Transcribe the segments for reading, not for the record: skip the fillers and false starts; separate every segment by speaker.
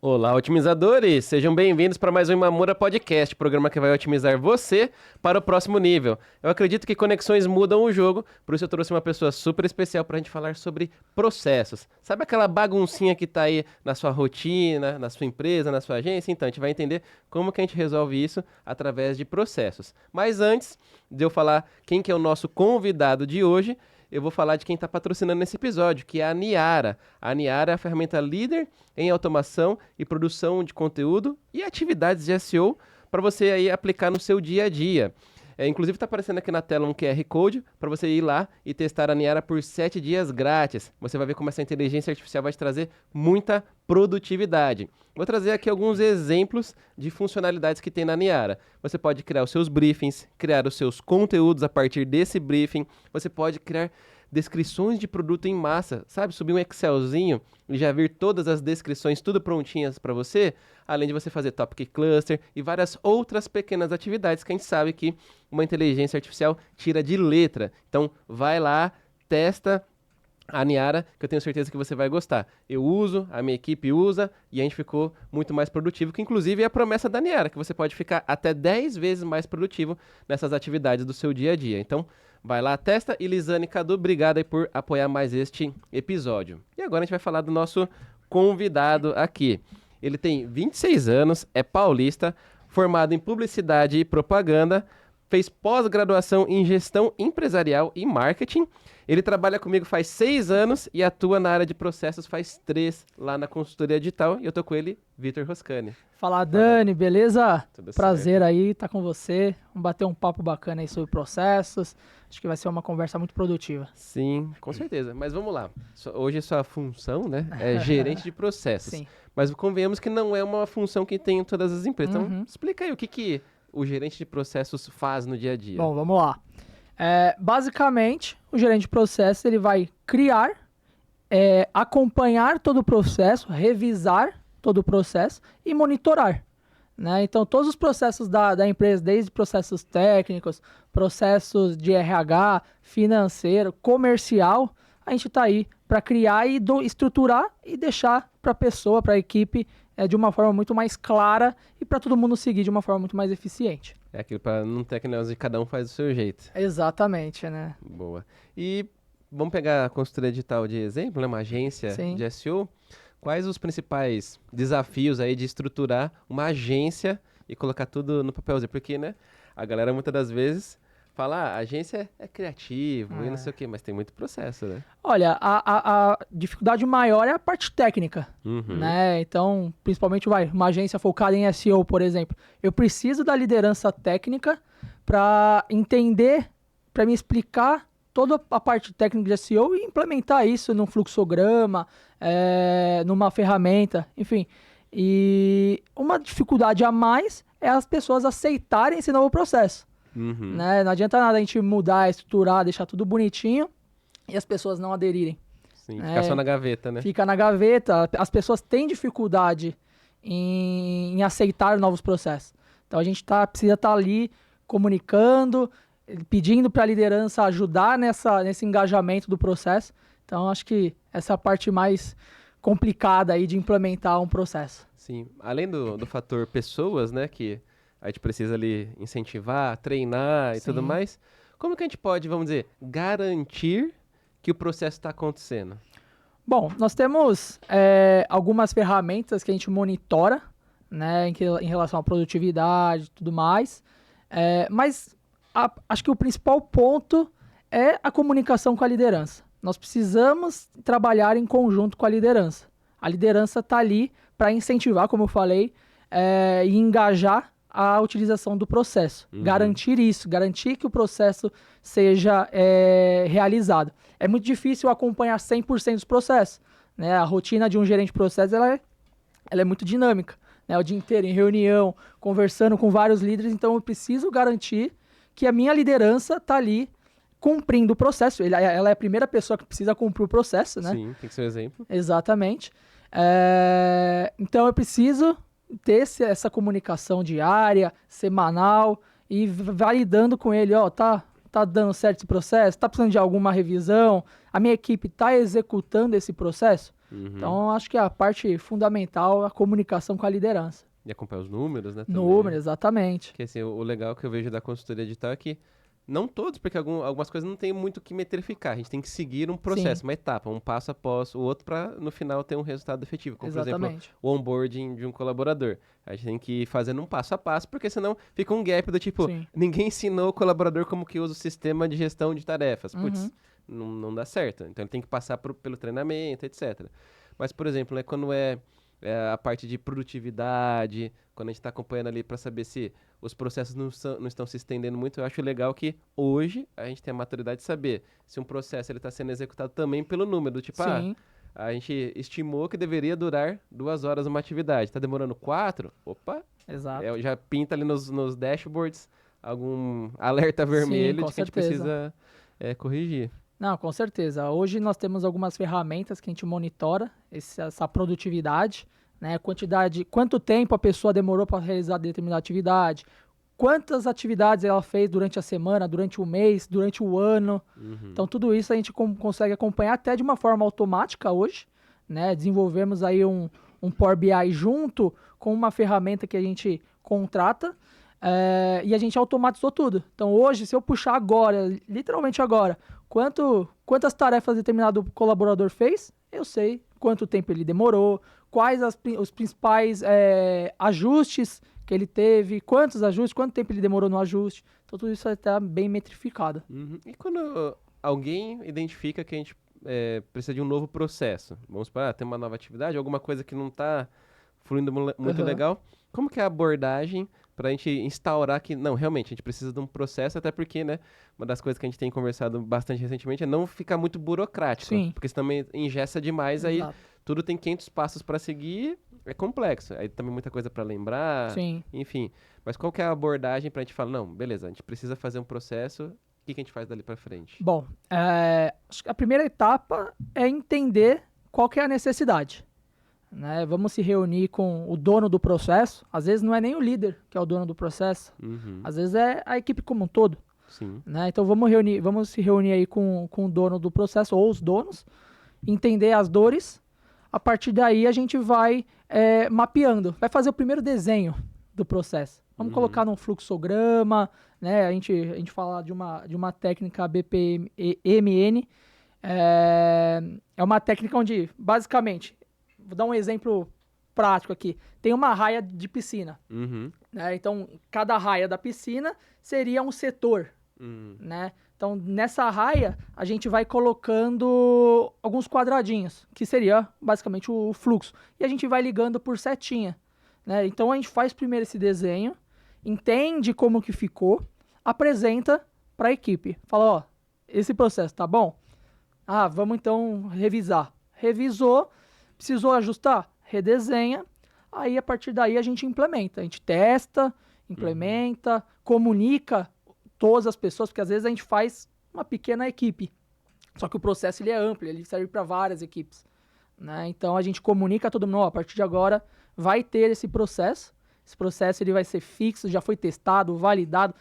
Speaker 1: Olá, otimizadores! Sejam bem-vindos para mais um Imamura Podcast, programa que vai otimizar você para o próximo nível. Eu acredito que conexões mudam o jogo, por isso eu trouxe uma pessoa super especial para a gente falar sobre processos. Sabe aquela baguncinha que está aí na sua rotina, na sua empresa, na sua agência? Então, a gente vai entender como que a gente resolve isso através de processos. Mas antes de eu falar quem que é o nosso convidado de hoje, eu vou falar de quem está patrocinando esse episódio, que é a Niara. A Niara é a ferramenta líder em automação e produção de conteúdo e atividades de SEO para você aí aplicar no seu dia a dia. Inclusive está aparecendo aqui na tela um QR Code para você ir lá e testar a Niara por 7 dias grátis. Você vai ver como essa inteligência artificial vai te trazer muita produtividade. Vou trazer aqui alguns exemplos de funcionalidades que tem na Niara. Você pode criar os seus briefings, criar os seus conteúdos a partir desse briefing. Você pode criar descrições de produto em massa, sabe? Subir um Excelzinho e já vir todas as descrições tudo prontinhas para você, além de você fazer topic cluster e várias outras pequenas atividades que a gente sabe que uma inteligência artificial tira de letra. Então, vai lá, testa a Niara, que eu tenho certeza que você vai gostar. Eu uso, a minha equipe usa e a gente ficou muito mais produtivo, que inclusive é a promessa da Niara, que você pode ficar até 10 vezes mais produtivo nessas atividades do seu dia a dia. Então, vai lá, testa. E Lisane e Cadu, obrigado aí por apoiar mais este episódio. E agora a gente vai falar do nosso convidado aqui. Ele tem 26 anos, é paulista, formado em publicidade e propaganda, fez pós-graduação em gestão empresarial e marketing. Ele trabalha comigo faz 6 anos e atua na área de processos faz 3 lá na consultoria digital. E eu tô com ele, Vitor Roscani.
Speaker 2: Fala, Dani, beleza?
Speaker 1: Tudo
Speaker 2: Prazer
Speaker 1: certo.
Speaker 2: aí estar com você. Vamos bater um papo bacana aí sobre processos. Acho que vai ser uma conversa muito produtiva.
Speaker 1: Sim, com certeza. Mas vamos lá. Hoje sua função, né, é gerente de processos.
Speaker 2: Sim.
Speaker 1: Mas convenhamos que não é uma função que tem em todas as empresas. Então,
Speaker 2: Uhum.
Speaker 1: explica aí o que o gerente de processos faz no dia a dia.
Speaker 2: Bom, vamos lá. Basicamente, o gerente de processo ele vai criar, acompanhar todo o processo, revisar todo o processo e monitorar. Né? Então, todos os processos da empresa, desde processos técnicos, processos de RH, financeiro, comercial, a gente está aí para criar e estruturar e deixar para a pessoa, para a equipe, de uma forma muito mais clara e para todo mundo seguir de uma forma muito mais eficiente.
Speaker 1: É aquilo para não ter que negócio de cada um faz do seu jeito.
Speaker 2: Exatamente, né?
Speaker 1: Boa. E vamos pegar a consultoria digital de exemplo, né? Uma agência
Speaker 2: Sim.
Speaker 1: de SEO. Quais os principais desafios aí de estruturar uma agência e colocar tudo no papelzinho? Porque, né, a galera muitas das vezes fala, a agência é criativo e não sei o quê, mas tem muito processo, né?
Speaker 2: Olha, a dificuldade maior é a parte técnica,
Speaker 1: Uhum.
Speaker 2: né? Então, principalmente uma agência focada em SEO, por exemplo. Eu preciso da liderança técnica para entender, para me explicar toda a parte técnica de SEO e implementar isso num fluxograma, numa ferramenta, enfim. E uma dificuldade a mais é as pessoas aceitarem esse novo processo.
Speaker 1: Uhum.
Speaker 2: Né? Não adianta nada a gente mudar, estruturar, deixar tudo bonitinho e as pessoas não aderirem.
Speaker 1: Sim, ficar só na gaveta, né?
Speaker 2: Fica na gaveta, as pessoas têm dificuldade em aceitar novos processos. Então a gente precisa estar ali comunicando, pedindo para a liderança ajudar nesse engajamento do processo. Então acho que essa é a parte mais complicada aí de implementar um processo.
Speaker 1: Sim, além do fator pessoas, né, que a gente precisa ali incentivar, treinar e tudo
Speaker 2: Sim.
Speaker 1: mais, como que a gente pode, vamos dizer, garantir que o processo está acontecendo?
Speaker 2: Bom, nós temos algumas ferramentas que a gente monitora, né, em relação à produtividade e tudo mais, mas acho que o principal ponto é a comunicação com a liderança. Nós precisamos trabalhar em conjunto com a liderança. A liderança está ali para incentivar, como eu falei, e engajar a utilização do processo.
Speaker 1: Uhum.
Speaker 2: Garantir que o processo seja realizado. É muito difícil acompanhar 100% dos processos. Né? A rotina de um gerente de processo ela é muito dinâmica. Né? O dia inteiro em reunião, conversando com vários líderes, então eu preciso garantir que a minha liderança está ali cumprindo o processo. Ela é a primeira pessoa que precisa cumprir o processo, né?
Speaker 1: Sim, tem que ser um exemplo.
Speaker 2: Exatamente. Então eu preciso ter essa comunicação diária, semanal, e validando com ele, tá dando certo esse processo? Tá precisando de alguma revisão? A minha equipe tá executando esse processo?
Speaker 1: Uhum.
Speaker 2: Então, acho que a parte fundamental é a comunicação com a liderança.
Speaker 1: E acompanhar os números, né? Também.
Speaker 2: Número, exatamente.
Speaker 1: Que assim, o legal que eu vejo da consultoria digital é que não todos, porque algumas coisas não tem muito o que metrificar. A gente tem que seguir um processo,
Speaker 2: Sim.
Speaker 1: uma etapa, um passo após o outro para no final ter um resultado efetivo. Como, por exemplo,
Speaker 2: Exatamente.
Speaker 1: o onboarding de um colaborador. A gente tem que ir fazendo um passo a passo, porque senão fica um gap do tipo,
Speaker 2: Sim.
Speaker 1: ninguém ensinou o colaborador como que usa o sistema de gestão de tarefas. Putz,
Speaker 2: Uhum.
Speaker 1: não dá certo. Então ele tem que passar pelo treinamento, etc. Mas, por exemplo, né, quando é a parte de produtividade, quando a gente está acompanhando ali para saber se os processos não estão se estendendo muito, eu acho legal que hoje a gente tem a maturidade de saber se um processo ele está sendo executado também pelo número, tipo,
Speaker 2: Sim.
Speaker 1: a gente estimou que deveria durar 2 horas uma atividade, está demorando 4, opa,
Speaker 2: Exato.
Speaker 1: já pinta ali nos dashboards algum alerta
Speaker 2: Sim,
Speaker 1: vermelho
Speaker 2: com
Speaker 1: de que a gente
Speaker 2: certeza.
Speaker 1: precisa corrigir.
Speaker 2: Não, com certeza. Hoje nós temos algumas ferramentas que a gente monitora essa produtividade, né? Quanto tempo a pessoa demorou para realizar determinada atividade, quantas atividades ela fez durante a semana, durante o mês, durante o ano.
Speaker 1: Uhum.
Speaker 2: Então, tudo isso a gente consegue acompanhar até de uma forma automática hoje, né? Desenvolvemos aí um Power BI junto com uma ferramenta que a gente contrata, e a gente automatizou tudo. Então, hoje, se eu puxar agora, literalmente agora, quantas tarefas determinado colaborador fez, eu sei quanto tempo ele demorou, quais os principais ajustes que ele teve, quantos ajustes, quanto tempo ele demorou no ajuste. Então, tudo isso está bem metrificado.
Speaker 1: Uhum. E quando alguém identifica que a gente precisa de um novo processo, vamos supor, tem uma nova atividade, alguma coisa que não está fluindo muito
Speaker 2: Aham.
Speaker 1: legal, como que é a abordagem para a gente instaurar que, não, realmente, a gente precisa de um processo, até porque, né, uma das coisas que a gente tem conversado bastante recentemente é não ficar muito burocrático,
Speaker 2: Sim.
Speaker 1: porque senão também engessa demais, aí
Speaker 2: Exato.
Speaker 1: tudo tem 500 passos para seguir, é complexo, aí também muita coisa para lembrar,
Speaker 2: Sim.
Speaker 1: enfim. Mas qual que é a abordagem para a gente falar, não, beleza, a gente precisa fazer um processo, o que a gente faz dali para frente?
Speaker 2: Bom, acho que a primeira etapa é entender qual que é a necessidade. Né? Vamos se reunir com o dono do processo. Às vezes não é nem o líder que é o dono do processo.
Speaker 1: Uhum.
Speaker 2: Às vezes é a equipe como um todo.
Speaker 1: Sim.
Speaker 2: Né? Então vamos se reunir aí com o dono do processo ou os donos, entender as dores. A partir daí a gente vai mapeando, vai fazer o primeiro desenho do processo. Vamos colocar num fluxograma, né? A gente fala de uma técnica BPMN. É uma técnica onde, basicamente, vou dar um exemplo prático aqui. Tem uma raia de piscina.
Speaker 1: Uhum.
Speaker 2: Né? Então, cada raia da piscina seria um setor. Né? Então, nessa raia, a gente vai colocando alguns quadradinhos, que seria basicamente o fluxo. E a gente vai ligando por setinha. Né? Então, a gente faz primeiro esse desenho, entende como que ficou, apresenta para a equipe. Fala, ó, esse processo tá bom? Ah, vamos então revisar. Revisou, precisou ajustar? Redesenha. Aí, a partir daí, a gente implementa. A gente testa, implementa, comunica todas as pessoas, porque às vezes a gente faz uma pequena equipe. Só que o processo ele é amplo, ele serve para várias equipes. Né? Então, a gente comunica a todo mundo, ó, a partir de agora vai ter esse processo. Esse processo ele vai ser fixo, já foi testado, validado,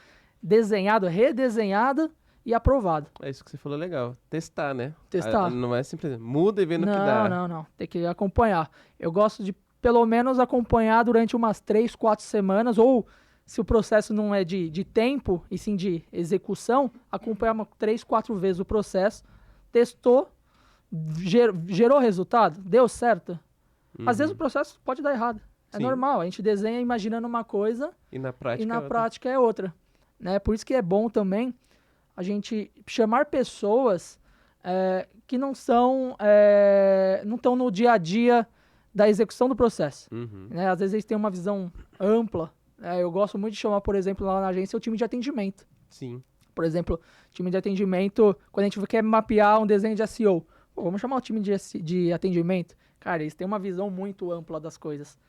Speaker 2: desenhado, redesenhado e aprovado.
Speaker 1: É isso que você falou, legal. Testar, né?
Speaker 2: Testar.
Speaker 1: Não é simplesmente muda e vê no que dá.
Speaker 2: Não. Tem que acompanhar. Eu gosto de, pelo menos, acompanhar durante umas 3, 4 semanas, ou se o processo não é de tempo, e sim de execução, acompanhar 3, 4 vezes o processo, testou, gerou resultado, deu certo. Às vezes o processo pode dar errado. É
Speaker 1: Sim.
Speaker 2: normal, a gente desenha imaginando uma coisa
Speaker 1: E na prática,
Speaker 2: e na
Speaker 1: é outra.
Speaker 2: prática é outra. Né? Por isso que é bom também a gente chamar pessoas que não estão no dia a dia da execução do processo.
Speaker 1: Uhum.
Speaker 2: Né? Às vezes eles têm uma visão ampla. Eu gosto muito de chamar, por exemplo, lá na agência, o time de atendimento.
Speaker 1: Sim.
Speaker 2: Por exemplo, time de atendimento, quando a gente quer mapear um desenho de SEO, vamos chamar o time de atendimento. Cara, eles têm uma visão muito ampla das coisas.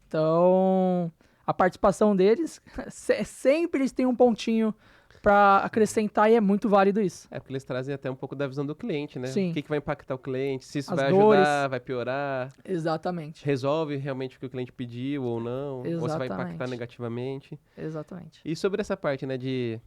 Speaker 2: Então, a participação deles, sempre eles têm um pontinho para acrescentar e é muito válido isso.
Speaker 1: É porque eles trazem até um pouco da visão do cliente, né?
Speaker 2: Sim.
Speaker 1: O que vai impactar o cliente, se isso
Speaker 2: As
Speaker 1: vai
Speaker 2: dores.
Speaker 1: ajudar, vai piorar,
Speaker 2: Exatamente.
Speaker 1: resolve realmente o que o cliente pediu ou não, ou se vai impactar
Speaker 2: Exatamente.
Speaker 1: negativamente.
Speaker 2: Exatamente.
Speaker 1: E sobre essa parte, né, de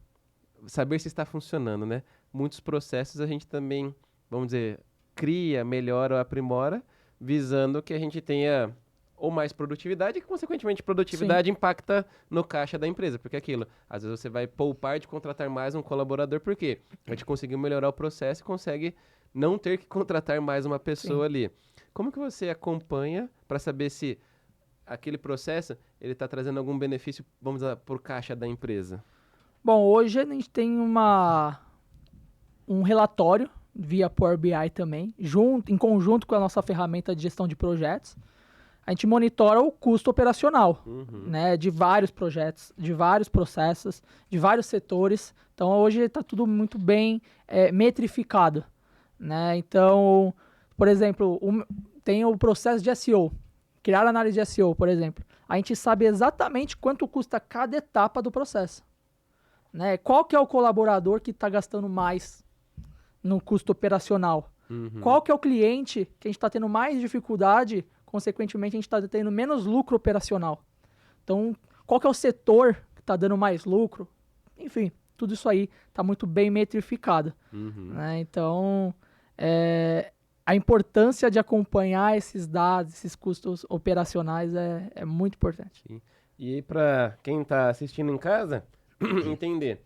Speaker 1: saber se está funcionando, né? Muitos processos a gente também, vamos dizer, cria, melhora ou aprimora, visando que a gente tenha ou mais produtividade, e consequentemente produtividade impacta no caixa da empresa, porque aquilo, às vezes você vai poupar de contratar mais um colaborador, porque a gente conseguiu melhorar o processo e consegue não ter que contratar mais uma pessoa ali. Como que você acompanha para saber se aquele processo ele está trazendo algum benefício, vamos dizer, para o caixa da empresa?
Speaker 2: Bom, hoje a gente tem um relatório via Power BI também, em conjunto com a nossa ferramenta de gestão de projetos. A gente monitora o custo operacional, né, de vários projetos, de vários processos, de vários setores. Então, hoje está tudo muito bem metrificado, né? Então, por exemplo, tem o processo de SEO, criar análise de SEO, por exemplo. A gente sabe exatamente quanto custa cada etapa do processo, né? Qual que é o colaborador que está gastando mais no custo operacional? Qual que é o cliente que a gente está tendo mais dificuldade, consequentemente a gente está tendo menos lucro operacional? Então, qual que é o setor que está dando mais lucro? Enfim, tudo isso aí está muito bem metrificado, né? Então, a importância de acompanhar esses dados, esses custos operacionais é muito importante.
Speaker 1: Sim. E aí, para quem está assistindo em casa, entender,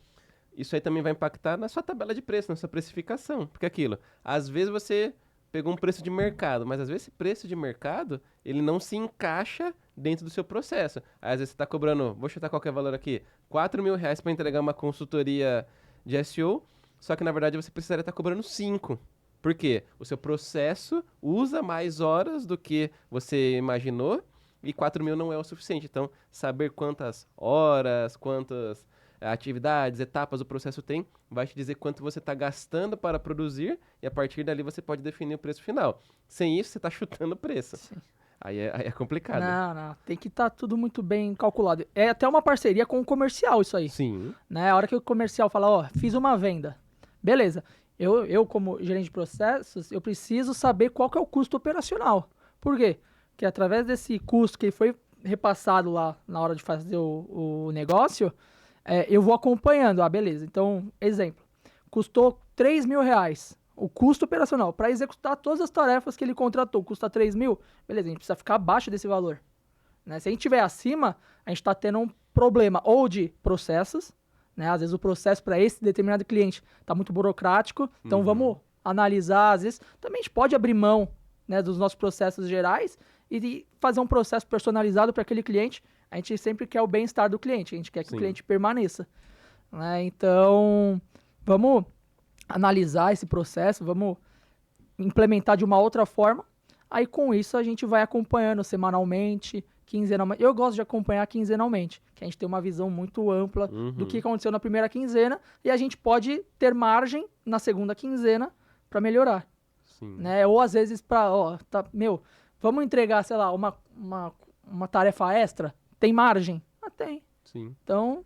Speaker 1: isso aí também vai impactar na sua tabela de preço, na sua precificação. Porque aquilo, às vezes você pegou um preço de mercado, mas às vezes esse preço de mercado, ele não se encaixa dentro do seu processo. Aí, às vezes você está cobrando, vou chutar qualquer valor aqui, R$ 4.000 para entregar uma consultoria de SEO, só que na verdade você precisaria estar cobrando 5. Por quê? O seu processo usa mais horas do que você imaginou e 4.000 não é o suficiente. Então, saber quantas horas, quantas atividades, etapas o processo tem, vai te dizer quanto você está gastando para produzir e a partir dali você pode definir o preço final. Sem isso, você está chutando o preço.
Speaker 2: Sim.
Speaker 1: Aí é complicado.
Speaker 2: Não. Tem que estar tudo muito bem calculado. É até uma parceria com o comercial isso aí.
Speaker 1: Sim.
Speaker 2: Né? A hora que o comercial fala, ó, fiz uma venda. Beleza. Eu, como gerente de processos, eu preciso saber qual que é o custo operacional. Por quê? Porque através desse custo que foi repassado lá na hora de fazer o negócio, eu vou acompanhando. Ah, beleza. Então, exemplo. Custou R$ 3.000 o custo operacional. Para executar todas as tarefas que ele contratou, custa 3.000. Beleza, a gente precisa ficar abaixo desse valor. Né? Se a gente estiver acima, a gente está tendo um problema ou de processos, né? Às vezes o processo para esse determinado cliente está muito burocrático, então vamos analisar. Às vezes também a gente pode abrir mão, né, dos nossos processos gerais e fazer um processo personalizado para aquele cliente. A gente sempre quer o bem-estar do cliente, a gente quer que o cliente permaneça. Né? Então, vamos analisar esse processo, vamos implementar de uma outra forma. Aí com isso a gente vai acompanhando semanalmente, quinzenalmente. Eu gosto de acompanhar quinzenalmente, que a gente tem uma visão muito ampla do que aconteceu na primeira quinzena e a gente pode ter margem na segunda quinzena para melhorar.
Speaker 1: Sim.
Speaker 2: Né? Ou às vezes vamos entregar, sei lá, uma tarefa extra, tem margem? Tem.
Speaker 1: Sim.
Speaker 2: Então,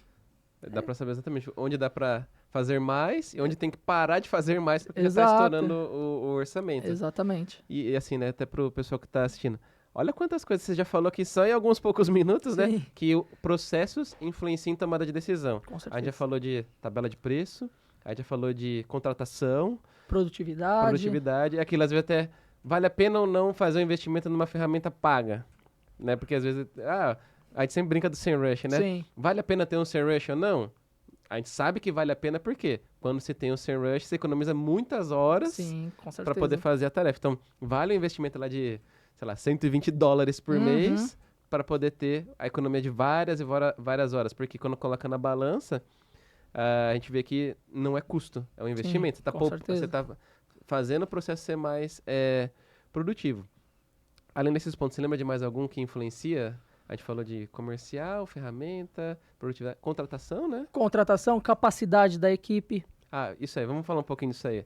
Speaker 1: dá para saber exatamente onde dá para fazer mais e onde tem que parar de fazer mais porque já está
Speaker 2: Exato.
Speaker 1: estourando o orçamento.
Speaker 2: Exatamente.
Speaker 1: E assim, né, até pro pessoal que está assistindo. Olha quantas coisas você já falou aqui só em alguns poucos minutos,
Speaker 2: Sim.
Speaker 1: né? Que processos influenciam em tomada de decisão.
Speaker 2: Com certeza.
Speaker 1: A gente já falou de tabela de preço, a gente já falou de contratação,
Speaker 2: Produtividade.
Speaker 1: e aquilo às vezes até vale a pena ou não fazer um investimento numa ferramenta paga, né? Porque às vezes, a gente sempre brinca do SEMrush, né?
Speaker 2: Sim.
Speaker 1: Vale a pena ter um SEMrush ou não? A gente sabe que vale a pena porque quando você tem um SEMrush, você economiza muitas horas
Speaker 2: Sim, com certeza.
Speaker 1: para poder fazer a tarefa. Então, vale o investimento lá de, sei lá, $120 por mês para poder ter a economia de várias e várias horas. Porque quando coloca na balança, a gente vê que não é custo, é um investimento.
Speaker 2: Sim,
Speaker 1: Você está fazendo o processo ser mais produtivo. Além desses pontos, você lembra de mais algum que influencia? A gente falou de comercial, ferramenta, produtividade, contratação, né?
Speaker 2: Contratação, capacidade da equipe.
Speaker 1: Isso aí, vamos falar um pouquinho disso aí.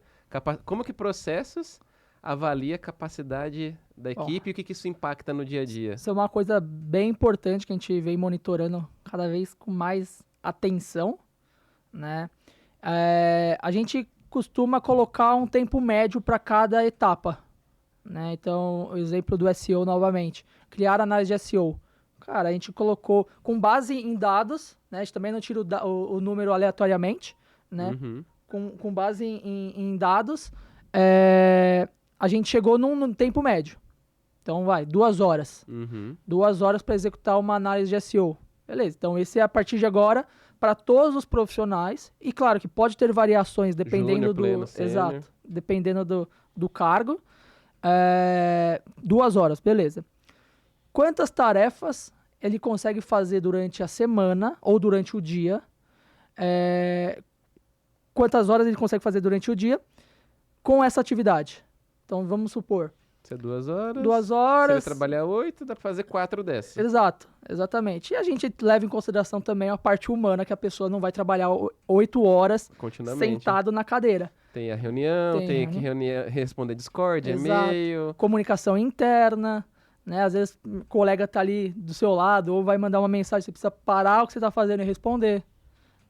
Speaker 1: Como que processos avalia a capacidade da equipe e o que isso impacta no dia a dia?
Speaker 2: Isso é uma coisa bem importante que a gente vem monitorando cada vez com mais atenção, né? A gente costuma colocar um tempo médio para cada etapa, né? Então, o exemplo do SEO novamente. Criar análise de SEO. Cara, a gente colocou com base em dados, né? A gente também não tira o número aleatoriamente, né? Com base em dados, a gente chegou num tempo médio. Então, 2 horas.
Speaker 1: Uhum.
Speaker 2: 2 horas para executar uma análise de SEO. Beleza, então esse é a partir de agora para todos os profissionais. E claro que pode ter variações dependendo
Speaker 1: Júnior, pleno, sênior.
Speaker 2: Exato, dependendo do cargo. 2 horas, beleza. Quantas tarefas ele consegue fazer durante a semana ou durante o dia? Quantas horas ele consegue fazer durante o dia com essa atividade? Então, vamos supor.
Speaker 1: Isso é 2 horas.
Speaker 2: 2
Speaker 1: Se ele
Speaker 2: horas.
Speaker 1: trabalhar 8, dá pra fazer 4 dessas.
Speaker 2: Exato, exatamente. E a gente leva em consideração também a parte humana, que a pessoa não vai trabalhar 8 horas
Speaker 1: Continuamente.
Speaker 2: sentado na cadeira.
Speaker 1: Tem a reunião, tem que responder Discord,
Speaker 2: Exato.
Speaker 1: e-mail.
Speaker 2: Comunicação interna, né? Às vezes o colega tá ali do seu lado ou vai mandar uma mensagem, você precisa parar o que você tá fazendo e responder,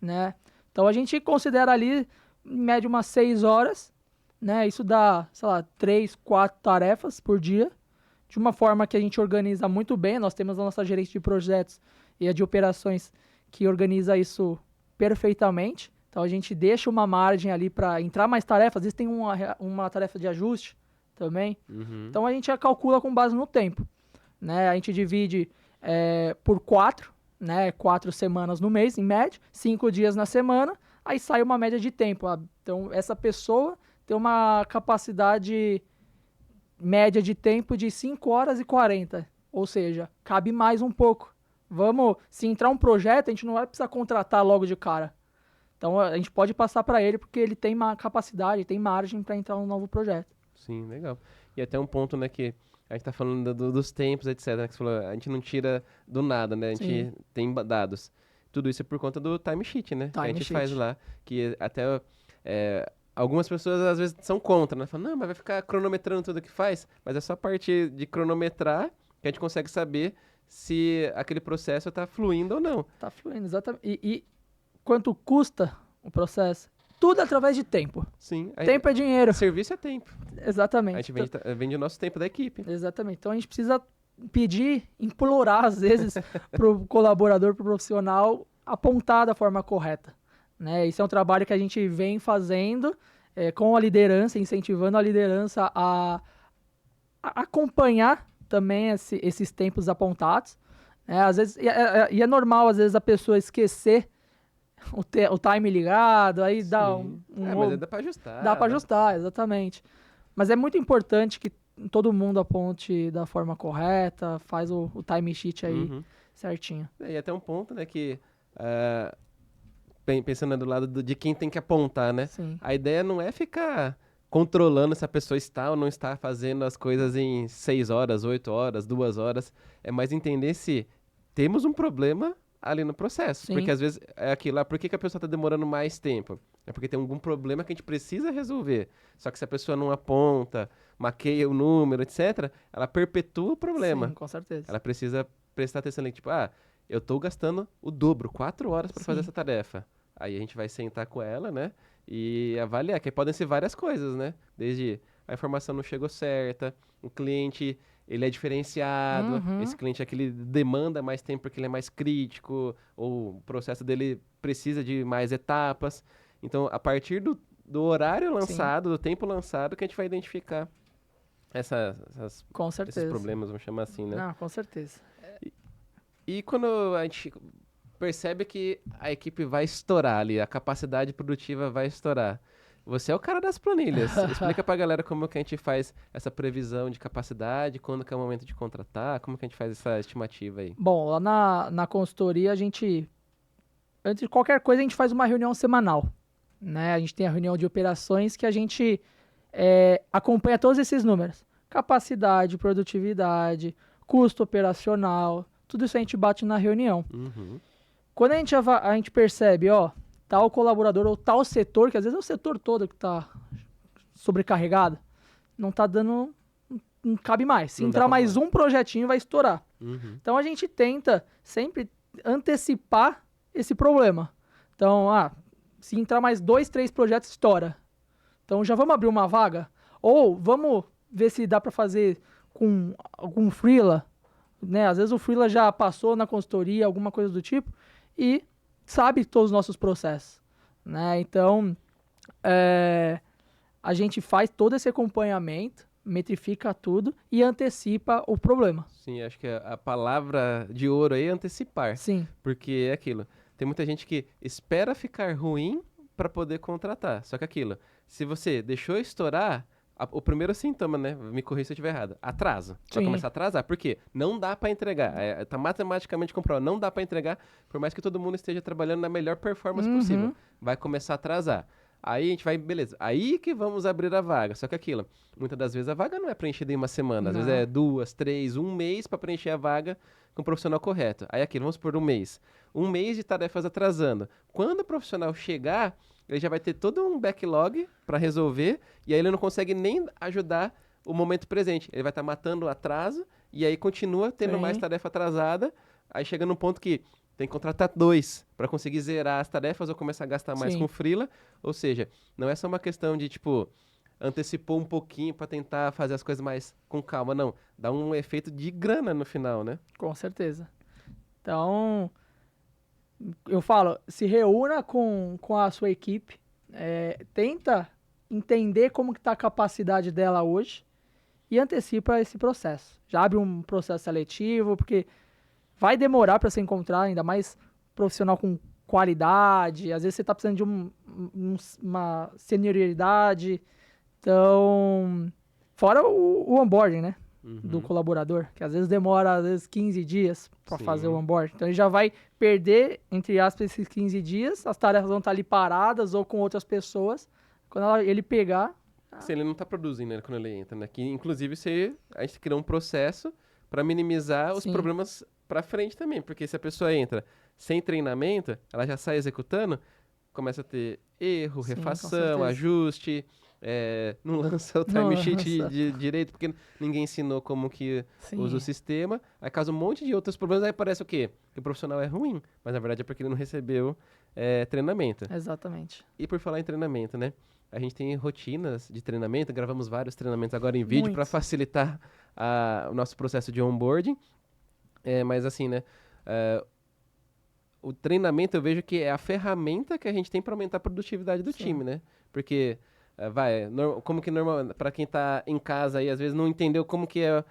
Speaker 2: né? Então a gente considera ali, em média, umas 6 horas, né? Isso dá, sei lá, 3, 4 tarefas por dia, de uma forma que a gente organiza muito bem. Nós temos a nossa gerente de projetos e a de operações que organiza isso perfeitamente. Então a gente deixa uma margem ali para entrar mais tarefas. Às vezes tem uma tarefa de ajuste também.
Speaker 1: Uhum.
Speaker 2: Então a gente já calcula com base no tempo, né? A gente divide por 4, né? 4 semanas no mês, em média, 5 dias na semana, aí sai uma média de tempo. Então essa pessoa tem uma capacidade média de tempo de 5 horas e 40, ou seja, cabe mais um pouco. Se entrar um projeto, a gente não vai precisar contratar logo de cara. Então a gente pode passar para ele porque ele tem uma capacidade, tem margem para entrar num novo projeto.
Speaker 1: Sim, legal. E até um ponto, né, que a gente tá falando dos tempos, etc, né, que você falou, a gente não tira do nada, né, a gente tem dados. Tudo isso é por conta do timesheet, né, que a gente faz lá, que até algumas pessoas às vezes são contra, né, falam, não, mas vai ficar cronometrando tudo que faz, mas é só a partir de cronometrar que a gente consegue saber se aquele processo tá fluindo ou não.
Speaker 2: Tá fluindo, exatamente. E quanto custa o processo? Tudo através de tempo.
Speaker 1: Sim.
Speaker 2: Tempo é dinheiro.
Speaker 1: Serviço é tempo.
Speaker 2: Exatamente.
Speaker 1: A gente vende o nosso tempo da equipe.
Speaker 2: Exatamente. Então a gente precisa pedir, implorar às vezes pro colaborador, pro profissional, apontar da forma correta, né? Isso é um trabalho que a gente vem fazendo com a liderança, incentivando a liderança a acompanhar também esses tempos apontados. Às vezes, e é normal, às vezes, a pessoa esquecer o time ligado, aí dá
Speaker 1: mas dá pra ajustar.
Speaker 2: Dá pra ajustar, exatamente. Mas é muito importante que todo mundo aponte da forma correta, faz o time sheet aí certinho.
Speaker 1: E até um ponto, né, que pensando do lado de quem tem que apontar, né?
Speaker 2: Sim.
Speaker 1: A ideia não é ficar controlando se a pessoa está ou não está fazendo as coisas em 6 horas, 8 horas, 2 horas. É mais entender se temos um problema ali no processo.
Speaker 2: Sim.
Speaker 1: Porque às vezes é aquilo lá, por que a pessoa está demorando mais tempo? É porque tem algum problema que a gente precisa resolver. Só que se a pessoa não aponta, maqueia o número, etc., ela perpetua o problema.
Speaker 2: Sim, com certeza.
Speaker 1: Ela precisa prestar atenção ali, tipo, eu tô gastando o dobro, 4 horas para fazer essa tarefa. Aí a gente vai sentar com ela, né, e avaliar, que podem ser várias coisas, né, desde a informação não chegou certa, o cliente, ele é diferenciado, esse cliente aqui, ele demanda mais tempo porque ele é mais crítico, ou o processo dele precisa de mais etapas. Então, a partir do horário lançado, do tempo lançado, que a gente vai identificar
Speaker 2: com certeza.
Speaker 1: esses problemas, vamos chamar assim, né?
Speaker 2: Não, com certeza.
Speaker 1: E quando a gente percebe que a equipe vai estourar ali, a capacidade produtiva vai estourar, você é o cara das planilhas. Explica pra galera como que a gente faz essa previsão de capacidade, quando que é o momento de contratar, como que a gente faz essa estimativa aí.
Speaker 2: Bom, lá na consultoria, a gente, antes de qualquer coisa, a gente faz uma reunião semanal, né? A gente tem a reunião de operações que a gente acompanha todos esses números. Capacidade, produtividade, custo operacional, tudo isso a gente bate na reunião. Quando a gente percebe, tal colaborador ou tal setor, que às vezes é o setor todo que está sobrecarregado, não está dando, não cabe mais. Se entrar mais um projetinho, vai estourar. Então a gente tenta sempre antecipar esse problema. Então, se entrar mais 2, 3 projetos, estoura. Então já vamos abrir uma vaga? Ou vamos ver se dá para fazer com algum freela, né? Às vezes o freela já passou na consultoria, alguma coisa do tipo, e sabe todos os nossos processos, né? Então, a gente faz todo esse acompanhamento, metrifica tudo e antecipa o problema.
Speaker 1: Sim, acho que a palavra de ouro aí é antecipar.
Speaker 2: Sim,
Speaker 1: Porque é aquilo. Tem muita gente que espera ficar ruim para poder contratar. Só que aquilo, se você deixou estourar, o primeiro sintoma, né? Me corrija se eu estiver errado. Atraso. Vai
Speaker 2: sim,
Speaker 1: começar a atrasar. Por quê? Não dá para entregar. Tá matematicamente comprovado. Não dá para entregar, por mais que todo mundo esteja trabalhando na melhor performance possível. Vai começar a atrasar. Aí a gente vai, beleza. Aí que vamos abrir a vaga. Só que aquilo, muitas das vezes a vaga não é preenchida em uma semana. Às vezes
Speaker 2: Não.
Speaker 1: é 2, 3, um mês para preencher a vaga com o profissional correto. Aí aquilo, vamos por um mês. Um mês de tarefas atrasando. Quando o profissional chegar, ele já vai ter todo um backlog para resolver e aí ele não consegue nem ajudar o momento presente. Ele vai estar matando o atraso e aí continua tendo
Speaker 2: Sim.
Speaker 1: mais tarefa atrasada. Aí chega num ponto que tem que contratar 2 para conseguir zerar as tarefas ou começar a gastar mais
Speaker 2: Sim.
Speaker 1: com freela. Ou seja, não é só uma questão de, tipo, antecipou um pouquinho para tentar fazer as coisas mais com calma, não. Dá um efeito de grana no final, né?
Speaker 2: Com certeza. Então, eu falo, se reúna com a sua equipe, tenta entender como que está a capacidade dela hoje e antecipa esse processo. Já abre um processo seletivo, porque vai demorar para você encontrar, ainda mais profissional com qualidade, às vezes você está precisando de uma senioridade, então, fora o onboarding, né? Do colaborador, que às vezes demora 15 dias para
Speaker 1: Sim.
Speaker 2: fazer o onboard. Então ele já vai perder, entre aspas, esses 15 dias, as tarefas vão estar ali paradas ou com outras pessoas. Quando ele pegar,
Speaker 1: Se ele não tá produzindo, né, quando ele entra, né? Que, inclusive, a gente criou um processo para minimizar os
Speaker 2: Sim.
Speaker 1: problemas para frente também. Porque se a pessoa entra sem treinamento, ela já sai executando, começa a ter erro,
Speaker 2: Sim, com
Speaker 1: refação,
Speaker 2: certeza.
Speaker 1: ajuste, não lança o
Speaker 2: Não
Speaker 1: timesheet
Speaker 2: lança.
Speaker 1: de direito, porque ninguém ensinou como que
Speaker 2: sim,
Speaker 1: usa o sistema. Aí causa um monte de outros problemas, aí parece o quê? Que o profissional é ruim, mas na verdade é porque ele não recebeu treinamento.
Speaker 2: exatamente.
Speaker 1: E por falar em treinamento, né? A gente tem rotinas de treinamento, gravamos vários treinamentos agora em vídeo para
Speaker 2: Muitos.
Speaker 1: facilitar o nosso processo de onboarding. Mas assim, né? O treinamento eu vejo que é a ferramenta que a gente tem para aumentar a produtividade do
Speaker 2: Sim.
Speaker 1: time, né? Porque, como que normal, para quem tá em casa aí, às vezes não entendeu como que a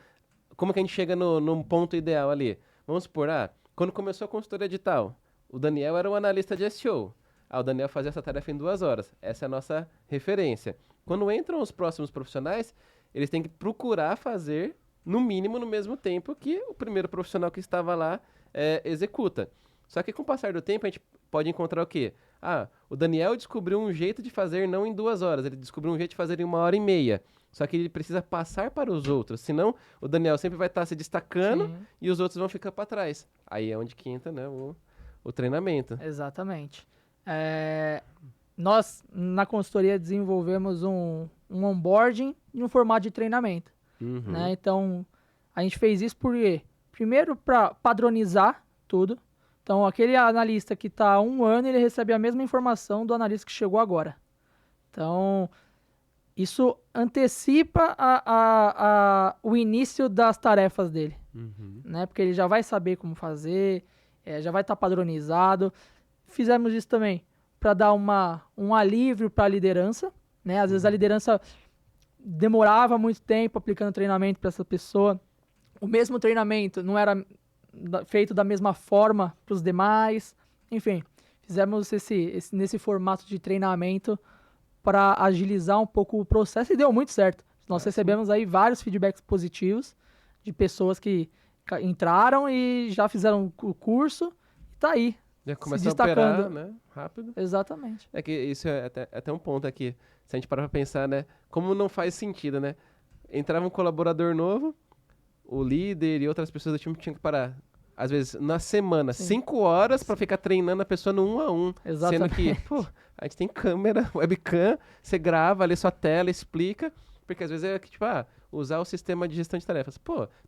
Speaker 1: gente chega no ponto ideal ali. Vamos supor, quando começou a consultoria digital, o Daniel era o analista de SEO. O Daniel fazia essa tarefa em 2 horas. Essa é a nossa referência. Quando entram os próximos profissionais, eles têm que procurar fazer, no mínimo, no mesmo tempo que o primeiro profissional que estava lá executa. Só que com o passar do tempo, a gente pode encontrar o quê? O Daniel descobriu um jeito de fazer não em 2 horas, ele descobriu um jeito de fazer em 1h30. Só que ele precisa passar para os outros, senão o Daniel sempre vai estar se destacando
Speaker 2: Sim,
Speaker 1: e os outros vão ficar para trás. Aí é onde que entra, né, o treinamento.
Speaker 2: exatamente. Nós, na consultoria, desenvolvemos um onboarding em um formato de treinamento.
Speaker 1: Uhum.
Speaker 2: Né? Então, a gente fez isso por quê? Primeiro, para padronizar tudo. Então, aquele analista que está há 1 ano, ele recebe a mesma informação do analista que chegou agora. Então, isso antecipa o início das tarefas dele.
Speaker 1: Uhum.
Speaker 2: Né? Porque ele já vai saber como fazer, já vai estar padronizado. Fizemos isso também para dar um alívio para a liderança. Né? Às vezes a liderança demorava muito tempo aplicando treinamento para essa pessoa. O mesmo treinamento não era feito da mesma forma para os demais. Enfim, fizemos nesse formato de treinamento para agilizar um pouco o processo e deu muito certo. Nós recebemos aí vários feedbacks positivos de pessoas que entraram e já fizeram o curso e tá aí.
Speaker 1: Já
Speaker 2: se
Speaker 1: começa a operar,
Speaker 2: destacando.
Speaker 1: né, rápido.
Speaker 2: Exatamente.
Speaker 1: É que isso é até um ponto aqui. Se a gente parar pra pensar, né, como não faz sentido, né? Entrava um colaborador novo, o líder e outras pessoas do time tinham que parar, às vezes, na semana,
Speaker 2: Sim.
Speaker 1: 5 horas pra ficar treinando a pessoa no 1 a 1.
Speaker 2: Exatamente.
Speaker 1: Sendo que, a gente tem câmera, webcam, você grava ali sua tela, explica, porque às vezes é que, tipo, usar o sistema de gestão de tarefas.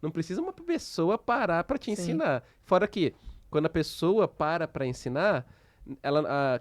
Speaker 1: Não precisa uma pessoa parar pra te
Speaker 2: Sim.
Speaker 1: ensinar. Fora que, quando a pessoa para ensinar,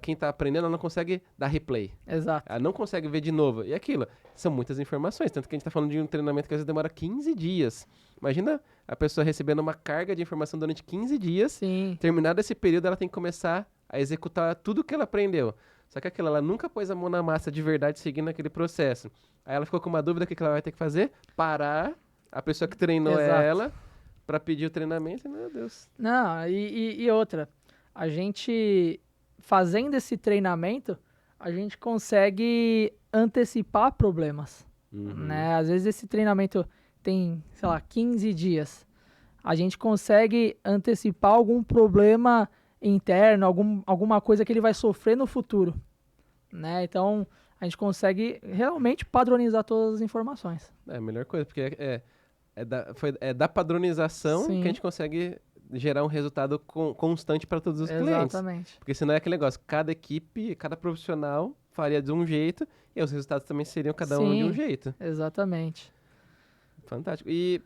Speaker 1: quem tá aprendendo, ela não consegue dar replay.
Speaker 2: Exato.
Speaker 1: Ela não consegue ver de novo. E aquilo, são muitas informações. Tanto que a gente tá falando de um treinamento que às vezes demora 15 dias. Imagina a pessoa recebendo uma carga de informação durante 15 dias.
Speaker 2: Sim.
Speaker 1: Terminado esse período, ela tem que começar a executar tudo que ela aprendeu. Só que aquela, ela nunca pôs a mão na massa de verdade seguindo aquele processo. Aí ela ficou com uma dúvida, o que ela vai ter que fazer? Parar a pessoa que treinou
Speaker 2: Exato.
Speaker 1: ela pra pedir o treinamento. E, meu Deus.
Speaker 2: Não, e outra, a gente fazendo esse treinamento, a gente consegue antecipar problemas, né? Às vezes esse treinamento tem, sei lá, 15 dias. A gente consegue antecipar algum problema interno, alguma coisa que ele vai sofrer no futuro, né? Então, a gente consegue realmente padronizar todas as informações.
Speaker 1: É a melhor coisa, porque é da padronização
Speaker 2: Sim.
Speaker 1: que a gente consegue gerar um resultado constante para todos os clientes.
Speaker 2: Exatamente.
Speaker 1: Porque senão é aquele negócio, cada equipe, cada profissional faria de um jeito e os resultados também seriam cada um de um
Speaker 2: Sim.
Speaker 1: jeito.
Speaker 2: Exatamente.
Speaker 1: Fantástico. E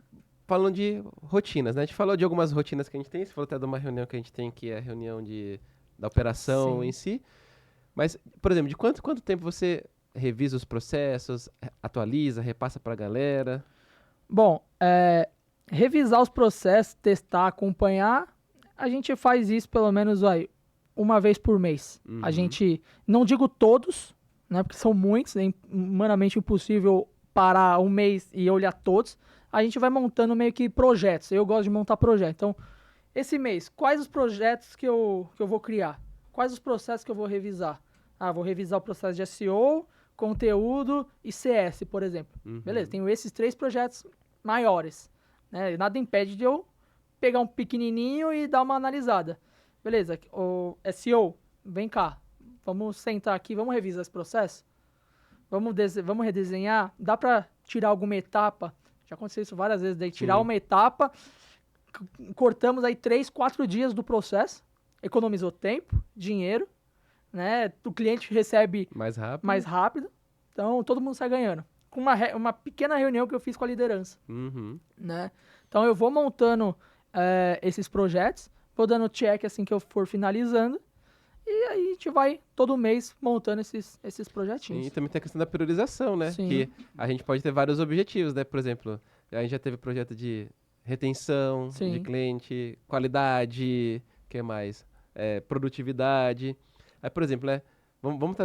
Speaker 1: falando de rotinas, né? A gente falou de algumas rotinas que a gente tem, você falou até de uma reunião que a gente tem, que é a reunião da operação
Speaker 2: Sim.
Speaker 1: em si. Mas, por exemplo, de quanto tempo você revisa os processos, atualiza, repassa para a galera?
Speaker 2: Bom, revisar os processos, testar, acompanhar, a gente faz isso pelo menos uma vez por mês. A gente, não digo todos, né, porque são muitos, é humanamente impossível parar um mês e olhar todos. A gente vai montando meio que projetos. Eu gosto de montar projetos. Então, esse mês, quais os projetos que eu vou criar? Quais os processos que eu vou revisar? Vou revisar o processo de SEO, conteúdo e CS, por exemplo. Beleza, tenho esses 3 projetos maiores, né? Nada impede de eu pegar um pequenininho e dar uma analisada. Beleza, o SEO, vem cá, vamos sentar aqui, vamos revisar esse processo? Vamos redesenhar? Dá para tirar alguma etapa? Já aconteceu isso várias vezes, daí tirar uma etapa, cortamos aí 3, 4 dias do processo, economizou tempo, dinheiro, né? O cliente recebe mais rápido, então todo mundo sai ganhando. Com uma pequena reunião que eu fiz com a liderança, né? Então eu vou montando esses projetos, vou dando check assim que eu for finalizando, e aí a gente vai todo mês montando esses projetinhos.
Speaker 1: E também tem a questão da priorização, né?
Speaker 2: Sim.
Speaker 1: Que a gente pode ter vários objetivos, né? Por exemplo, a gente já teve projeto de retenção
Speaker 2: Sim.
Speaker 1: de cliente, qualidade, o que mais? Produtividade. Aí, por exemplo, né? Vamos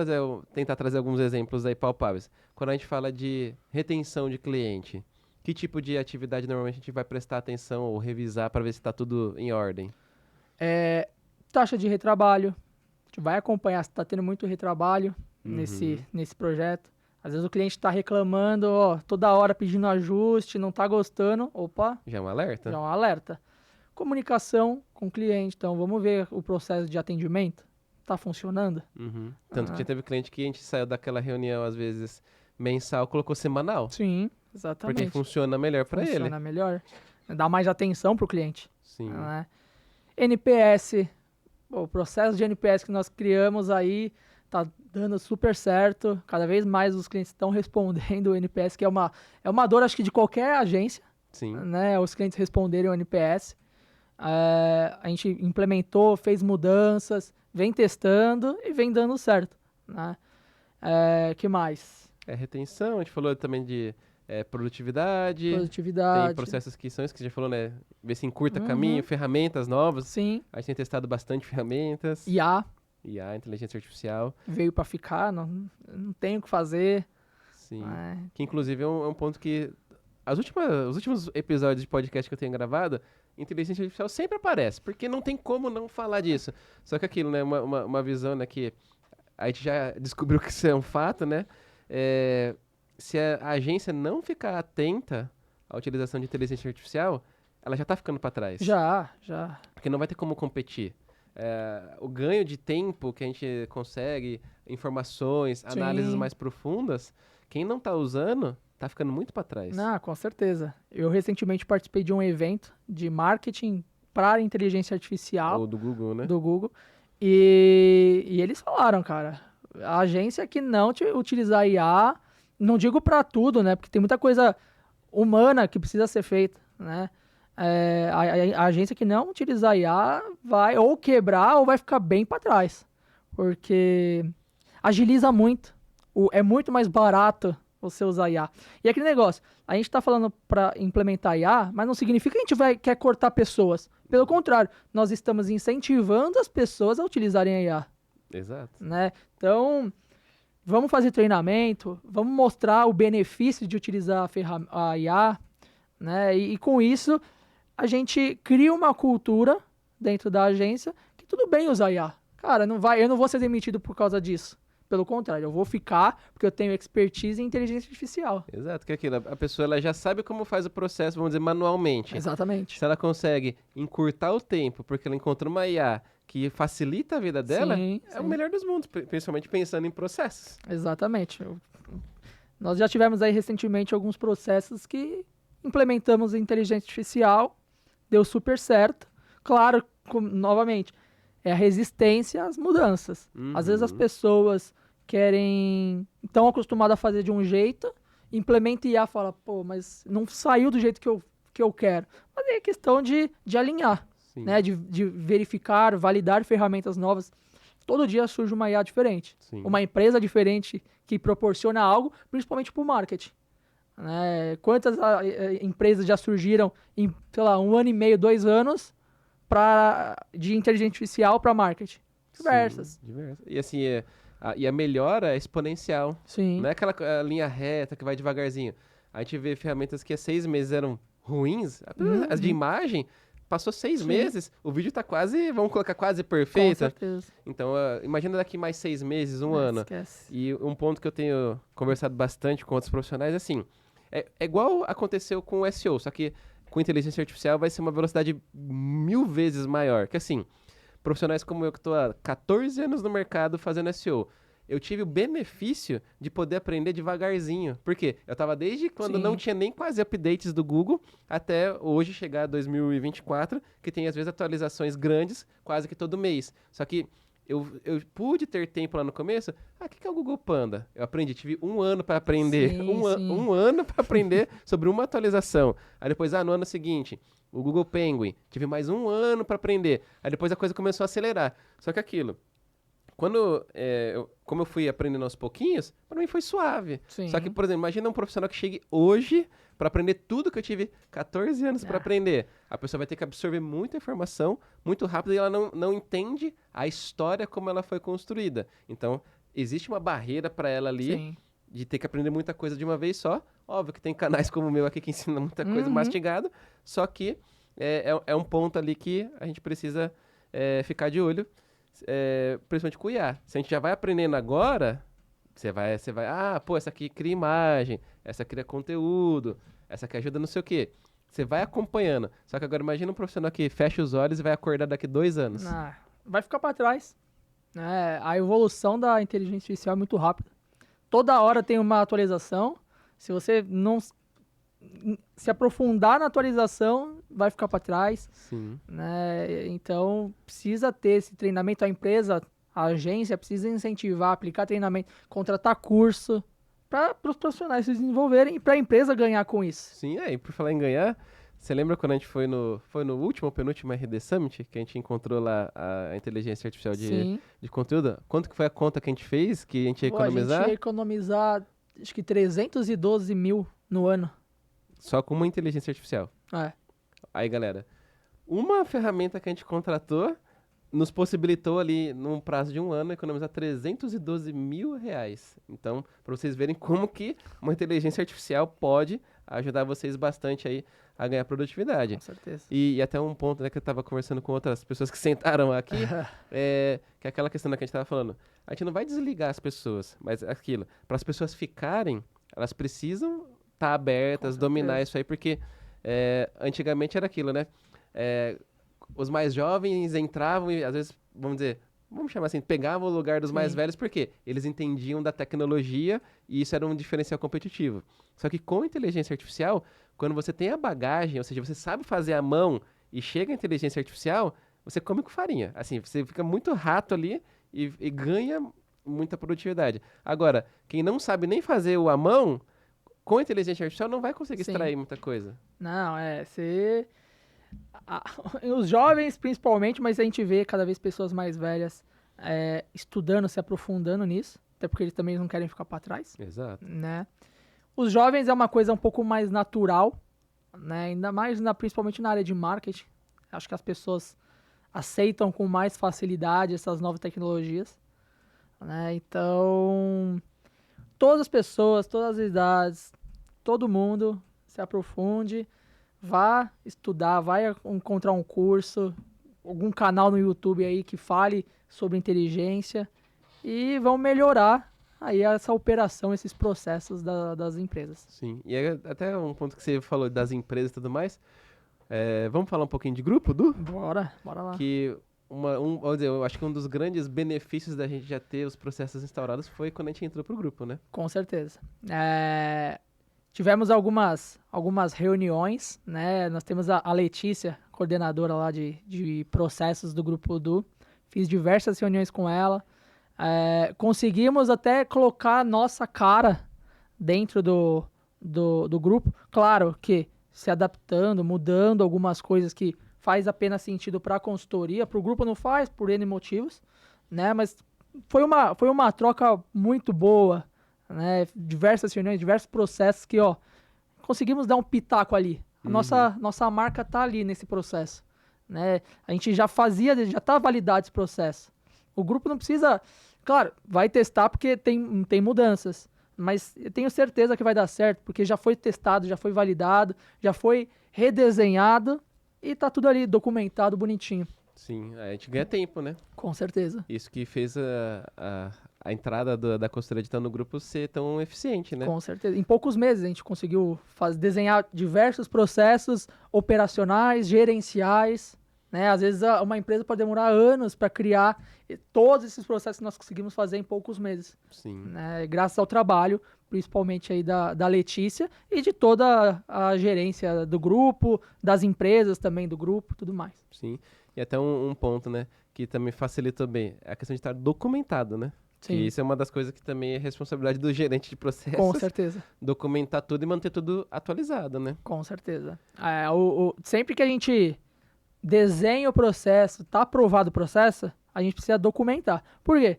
Speaker 1: tentar trazer alguns exemplos aí palpáveis. Quando a gente fala de retenção de cliente, que tipo de atividade normalmente a gente vai prestar atenção ou revisar para ver se está tudo em ordem?
Speaker 2: Taxa de retrabalho. A gente vai acompanhar se está tendo muito retrabalho nesse projeto. Às vezes o cliente está reclamando, toda hora pedindo ajuste, não está gostando. Opa,
Speaker 1: Já é um alerta?
Speaker 2: já é um alerta. Comunicação com o cliente. Então, vamos ver o processo de atendimento. Está funcionando?
Speaker 1: Tanto que já teve cliente que a gente saiu daquela reunião, às vezes, mensal, colocou semanal.
Speaker 2: Sim, exatamente.
Speaker 1: Porque funciona melhor para ele.
Speaker 2: Funciona melhor. Dá mais atenção para o cliente.
Speaker 1: Sim.
Speaker 2: Né? NPS. O processo de NPS que nós criamos aí tá dando super certo. Cada vez mais os clientes estão respondendo o NPS, que é uma dor, acho que, de qualquer agência.
Speaker 1: Sim.
Speaker 2: Né? Os clientes responderem o NPS. A gente implementou, fez mudanças, vem testando e vem dando certo. Né? Que mais?
Speaker 1: Retenção, a gente falou também de produtividade.
Speaker 2: Produtividade.
Speaker 1: Tem processos que são isso que você já falou, né? Ver se encurta caminho, ferramentas novas.
Speaker 2: Sim.
Speaker 1: A gente tem testado bastante ferramentas.
Speaker 2: IA
Speaker 1: Inteligência artificial.
Speaker 2: veio para ficar, não tem o que fazer.
Speaker 1: Sim. Que inclusive é um ponto que os últimos episódios de podcast que eu tenho gravado, inteligência artificial sempre aparece, porque não tem como não falar disso. Só que aquilo, né? Uma visão, né, que a gente já descobriu que isso é um fato, né? Se a agência não ficar atenta à utilização de inteligência artificial, ela já tá ficando para trás.
Speaker 2: Já.
Speaker 1: Porque não vai ter como competir. O ganho de tempo que a gente consegue, informações, análises mais profundas, quem não tá usando, tá ficando muito para trás.
Speaker 2: Não, com certeza. Eu recentemente participei de um evento de marketing para inteligência artificial.
Speaker 1: Ou do Google, né?
Speaker 2: Do Google. E eles falaram, cara, a agência que não utilizar IA, não digo para tudo, né? Porque tem muita coisa humana que precisa ser feita, né? A agência que não utilizar IA vai ou quebrar ou vai ficar bem para trás. Porque agiliza muito. É muito mais barato você usar IA. E aquele negócio, a gente está falando para implementar IA, mas não significa que a gente quer cortar pessoas. Pelo contrário, nós estamos incentivando as pessoas a utilizarem a IA.
Speaker 1: Exato.
Speaker 2: né? Então, vamos fazer treinamento, vamos mostrar o benefício de utilizar a IA, né? E com isso, a gente cria uma cultura dentro da agência que tudo bem usar IA. Cara, eu não vou ser demitido por causa disso. Pelo contrário, eu vou ficar porque eu tenho expertise em inteligência artificial.
Speaker 1: Exato, que é aquilo, a pessoa ela já sabe como faz o processo, vamos dizer, manualmente.
Speaker 2: Exatamente.
Speaker 1: Se ela consegue encurtar o tempo, porque ela encontra uma IA que facilita a vida dela,
Speaker 2: Sim,
Speaker 1: é o
Speaker 2: sim.
Speaker 1: melhor dos mundos, principalmente pensando em processos.
Speaker 2: Exatamente. Nós já tivemos aí recentemente alguns processos que implementamos a inteligência artificial, deu super certo. Claro, novamente, é a resistência às mudanças. Às vezes as
Speaker 1: Uhum.
Speaker 2: pessoas estão acostumadas a fazer de um jeito, implementa IA e fala, pô, mas não saiu do jeito que eu quero. Mas é questão de alinhar,
Speaker 1: Sim,
Speaker 2: né? De verificar, validar ferramentas novas. Todo dia surge uma IA diferente.
Speaker 1: sim.
Speaker 2: Uma empresa diferente que proporciona algo, principalmente para o marketing. Né? Quantas empresas já surgiram em, sei lá, 1 ano e meio, 2 anos de inteligência artificial para marketing? Diversas.
Speaker 1: Sim, diversas. E assim, e a melhora é exponencial.
Speaker 2: Sim.
Speaker 1: Não é aquela linha reta que vai devagarzinho. A gente vê ferramentas que há 6 meses eram ruins, as de imagem, passou 6
Speaker 2: Sim.
Speaker 1: meses, o vídeo tá quase, vamos colocar quase
Speaker 2: Com
Speaker 1: perfeito.
Speaker 2: certeza.
Speaker 1: Então, imagina daqui mais 6 meses, um
Speaker 2: Não,
Speaker 1: ano.
Speaker 2: esquece.
Speaker 1: E um ponto que eu tenho conversado bastante com outros profissionais é assim, é igual aconteceu com o SEO, só que com inteligência artificial vai ser uma velocidade 1000 vezes maior. Que assim, profissionais como eu que estou há 14 anos no mercado fazendo SEO, eu tive o benefício de poder aprender devagarzinho. Por quê? Eu estava desde quando
Speaker 2: Sim.
Speaker 1: não tinha nem quase updates do Google até hoje chegar a 2024, que tem às vezes atualizações grandes quase que todo mês. Só que eu pude ter tempo lá no começo. O que é o Google Panda? Eu aprendi, tive 1 ano para aprender.
Speaker 2: Sim, sim.
Speaker 1: Um ano para aprender sobre uma atualização. Aí depois, no ano seguinte, o Google Penguin. Tive mais 1 ano para aprender. Aí depois a coisa começou a acelerar. Só que aquilo, como eu fui aprendendo aos pouquinhos, para mim foi suave.
Speaker 2: Sim.
Speaker 1: Só que, por exemplo, imagina um profissional que chegue hoje para aprender tudo que eu tive 14 anos para aprender. A pessoa vai ter que absorver muita informação muito rápido e ela não entende a história como ela foi construída. Então, existe uma barreira para ela ali
Speaker 2: Sim.
Speaker 1: de ter que aprender muita coisa de uma vez só. Óbvio que tem canais como o meu aqui que ensinam muita coisa
Speaker 2: Uhum.
Speaker 1: mastigada, só que é um ponto ali que a gente precisa ficar de olho, principalmente com o IA. Se a gente já vai aprendendo agora, você vai, pô, essa aqui cria imagem, essa cria conteúdo, essa aqui ajuda não sei o quê. Você vai acompanhando. Só que agora imagina um profissional que fecha os olhos e vai acordar daqui 2 anos.
Speaker 2: Vai ficar para trás. A evolução da inteligência artificial é muito rápida. Toda hora tem uma atualização. Se você não se aprofundar na atualização, vai ficar para trás.
Speaker 1: Sim.
Speaker 2: Né? Então, precisa ter esse treinamento. A empresa, a agência, precisa incentivar, aplicar treinamento, contratar curso para os profissionais se desenvolverem e para a empresa ganhar com isso.
Speaker 1: Sim, e por falar em ganhar, você lembra quando a gente foi no último ou penúltimo RD Summit, que a gente encontrou lá a inteligência artificial
Speaker 2: Sim.
Speaker 1: de conteúdo? Quanto que foi a conta que a gente fez, que a gente ia
Speaker 2: Pô,
Speaker 1: economizar?
Speaker 2: A gente ia economizar, acho que 312 mil no ano.
Speaker 1: Só com uma inteligência artificial. Aí, galera, uma ferramenta que a gente contratou nos possibilitou ali, num prazo de 1 ano, economizar 312 mil reais. Então, para vocês verem como que uma inteligência artificial pode ajudar vocês bastante aí a ganhar produtividade.
Speaker 2: Com certeza.
Speaker 1: E até um ponto, né, que eu estava conversando com outras pessoas que sentaram aqui, que é aquela questão que a gente estava falando. A gente não vai desligar as pessoas, mas aquilo, para as pessoas ficarem, elas precisam estar abertas, dominar isso aí, porque antigamente era aquilo, né? Os mais jovens entravam e, às vezes, vamos chamar assim, pegavam o lugar dos mais
Speaker 2: Sim.
Speaker 1: velhos, porque eles entendiam da tecnologia e isso era um diferencial competitivo. Só que com inteligência artificial, quando você tem a bagagem, ou seja, você sabe fazer à mão e chega a inteligência artificial, você come com farinha. Assim, você fica muito rato ali e ganha muita produtividade. Agora, quem não sabe nem fazer o à mão, com inteligência artificial não vai conseguir
Speaker 2: Sim.
Speaker 1: extrair muita coisa.
Speaker 2: Não, os jovens principalmente, mas a gente vê cada vez pessoas mais velhas estudando, se aprofundando nisso, até porque eles também não querem ficar para trás,
Speaker 1: Exato.
Speaker 2: né? Os jovens é uma coisa um pouco mais natural, né? Ainda mais principalmente na área de marketing. Acho que as pessoas aceitam com mais facilidade essas novas tecnologias, né? Então, todas as pessoas, todas as idades, todo mundo se aprofunde, vá estudar, vai encontrar um curso, algum canal no YouTube aí que fale sobre inteligência e vão melhorar aí essa operação, esses processos das empresas.
Speaker 1: Sim, e é até um ponto que você falou das empresas e tudo mais. Vamos falar um pouquinho de grupo, Du?
Speaker 2: Bora lá.
Speaker 1: Que vamos dizer, eu acho que um dos grandes benefícios da gente já ter os processos instaurados foi quando a gente entrou pro grupo, né?
Speaker 2: Com certeza. Tivemos algumas reuniões, né? Nós temos a Letícia, coordenadora lá de processos do Grupo Du. Fiz diversas reuniões com ela. Conseguimos até colocar a nossa cara dentro do grupo. Claro que se adaptando, mudando algumas coisas que faz apenas sentido para a consultoria. Para o grupo não faz, por N motivos, né? Mas foi uma troca muito boa, né? Diversas reuniões, diversos processos que, conseguimos dar um pitaco ali. A nossa marca tá ali nesse processo, né? A gente já tá validado esse processo. O grupo não precisa... Claro, vai testar porque tem mudanças, mas eu tenho certeza que vai dar certo, porque já foi testado, já foi validado, já foi redesenhado e tá tudo ali documentado, bonitinho.
Speaker 1: Sim, a gente ganha tempo, né?
Speaker 2: Com certeza.
Speaker 1: Isso que fez a entrada da consultoria de estar no grupo ser tão eficiente, né?
Speaker 2: Com certeza. Em poucos meses a gente conseguiu desenhar diversos processos operacionais, gerenciais, né? Às vezes uma empresa pode demorar anos para criar todos esses processos que nós conseguimos fazer em poucos meses.
Speaker 1: Sim.
Speaker 2: Né? Graças ao trabalho, principalmente aí da Letícia e de toda a gerência do grupo, das empresas também do grupo, tudo mais.
Speaker 1: Sim. E até um ponto, né, que também facilitou bem, é a questão de estar documentado, né?
Speaker 2: Sim.
Speaker 1: E isso é uma das coisas que também é responsabilidade do gerente de processos.
Speaker 2: Com certeza.
Speaker 1: Documentar tudo e manter tudo atualizado, né?
Speaker 2: Com certeza. Sempre que a gente desenha o processo, tá aprovado o processo, a gente precisa documentar. Por quê?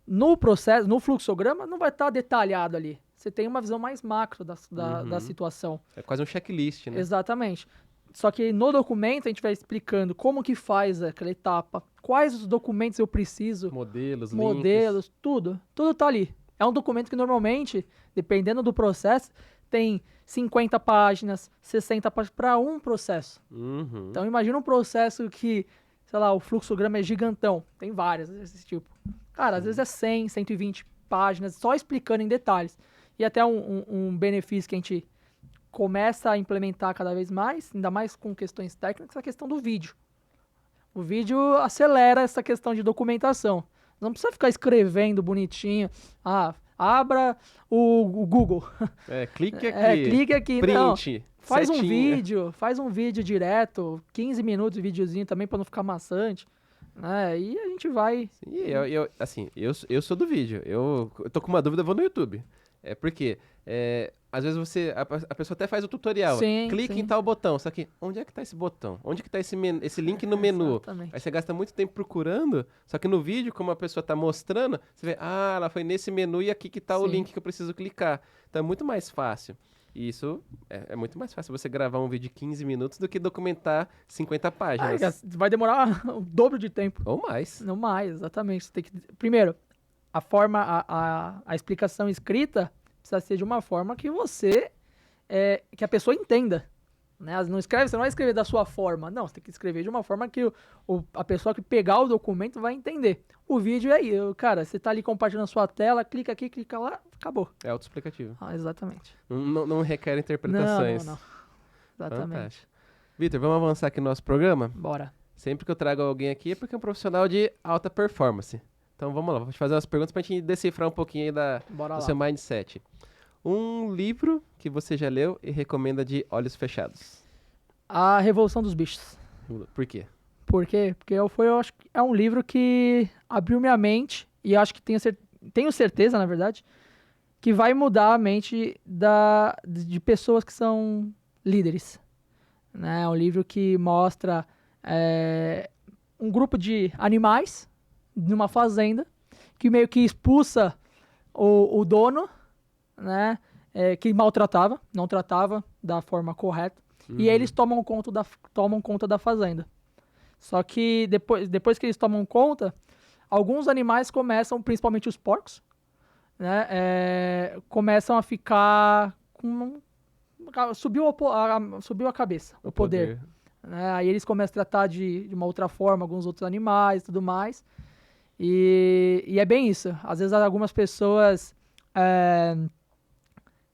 Speaker 2: No processo, no fluxograma, não vai estar detalhado ali. Você tem uma visão mais macro da situação.
Speaker 1: É quase um checklist, né?
Speaker 2: Exatamente. Só que no documento a gente vai explicando como que faz aquela etapa, quais os documentos eu preciso,
Speaker 1: Modelos,
Speaker 2: links. Tudo tá ali. É um documento que normalmente, dependendo do processo, tem 50 páginas, 60 páginas para um processo. Então imagina um processo que, sei lá, o fluxograma é gigantão, tem várias desse tipo. Cara, às vezes é 100, 120 páginas, só explicando em detalhes. E até um benefício que a gente começa a implementar cada vez mais, ainda mais com questões técnicas, a questão do vídeo. O vídeo acelera essa questão de documentação. Não precisa ficar escrevendo bonitinho. Abra o Google.
Speaker 1: Clique aqui.
Speaker 2: Clique aqui.
Speaker 1: Print.
Speaker 2: Não, faz
Speaker 1: setinha.
Speaker 2: faz um vídeo direto, 15 minutos de videozinho também para não ficar maçante. E a gente vai.
Speaker 1: Sim, eu sou do vídeo. Eu tô com uma dúvida, eu vou no YouTube. Porque às vezes a pessoa até faz o tutorial.
Speaker 2: Sim,
Speaker 1: clica
Speaker 2: sim.
Speaker 1: em tal botão. Só que onde é que tá esse botão? Onde que tá esse link no menu?
Speaker 2: Exatamente.
Speaker 1: Aí você gasta muito tempo procurando. Só que no vídeo, como a pessoa tá mostrando, você vê, ela foi nesse menu e aqui que tá o
Speaker 2: Sim.
Speaker 1: link que eu preciso clicar. Então é muito mais fácil. E isso é muito mais fácil você gravar um vídeo de 15 minutos do que documentar 50 páginas.
Speaker 2: Vai demorar o dobro de tempo.
Speaker 1: Ou mais.
Speaker 2: Não mais, exatamente. Você tem que... Primeiro, a forma, a explicação escrita precisa ser de uma forma que que a pessoa entenda. Né? Você não vai escrever da sua forma. Não, você tem que escrever de uma forma que a pessoa que pegar o documento vai entender. O vídeo é aí. Cara, você tá ali compartilhando a sua tela, clica aqui, clica lá, acabou.
Speaker 1: É autoexplicativo.
Speaker 2: Exatamente.
Speaker 1: Não requer interpretações.
Speaker 2: Não. Exatamente.
Speaker 1: Fantástico. Vitor, vamos avançar aqui no nosso programa?
Speaker 2: Bora.
Speaker 1: Sempre que eu trago alguém aqui é porque é um profissional de alta performance. Então vamos lá, vou te fazer umas perguntas pra gente decifrar um pouquinho aí do seu mindset. Um livro que você já leu e recomenda de olhos fechados.
Speaker 2: A Revolução dos Bichos.
Speaker 1: Por quê?
Speaker 2: Por quê? Porque eu acho que é um livro que abriu minha mente e eu acho que tenho certeza, na verdade, que vai mudar a mente de pessoas que são líderes. Né? É um livro que mostra um grupo de animais numa fazenda que meio que expulsa o dono, né? Que não tratava da forma correta. E eles tomam conta da fazenda. Só que depois que eles tomam conta, alguns animais começam, principalmente os porcos, né, começam a ficar com... Subiu a cabeça, o poder. Né? Aí eles começam a tratar de uma outra forma alguns outros animais e tudo mais. E é bem isso. Às vezes algumas pessoas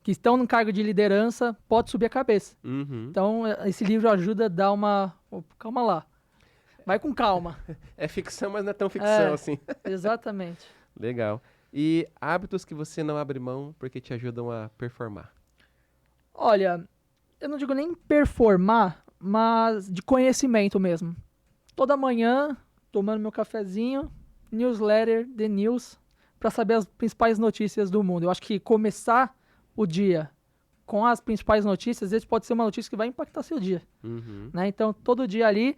Speaker 2: que estão num cargo de liderança podem subir a cabeça.
Speaker 1: Uhum.
Speaker 2: Então esse livro ajuda a dar uma... calma lá. Vai com calma.
Speaker 1: É ficção, mas não é tão ficção assim.
Speaker 2: Exatamente.
Speaker 1: Legal. E hábitos que você não abre mão porque te ajudam a performar?
Speaker 2: Olha, eu não digo nem performar, mas de conhecimento mesmo. Toda manhã, tomando meu cafezinho, newsletter, The News, para saber as principais notícias do mundo. Eu acho que começar o dia com as principais notícias, às vezes pode ser uma notícia que vai impactar seu dia.
Speaker 1: Uhum.
Speaker 2: Né? Então, todo dia ali,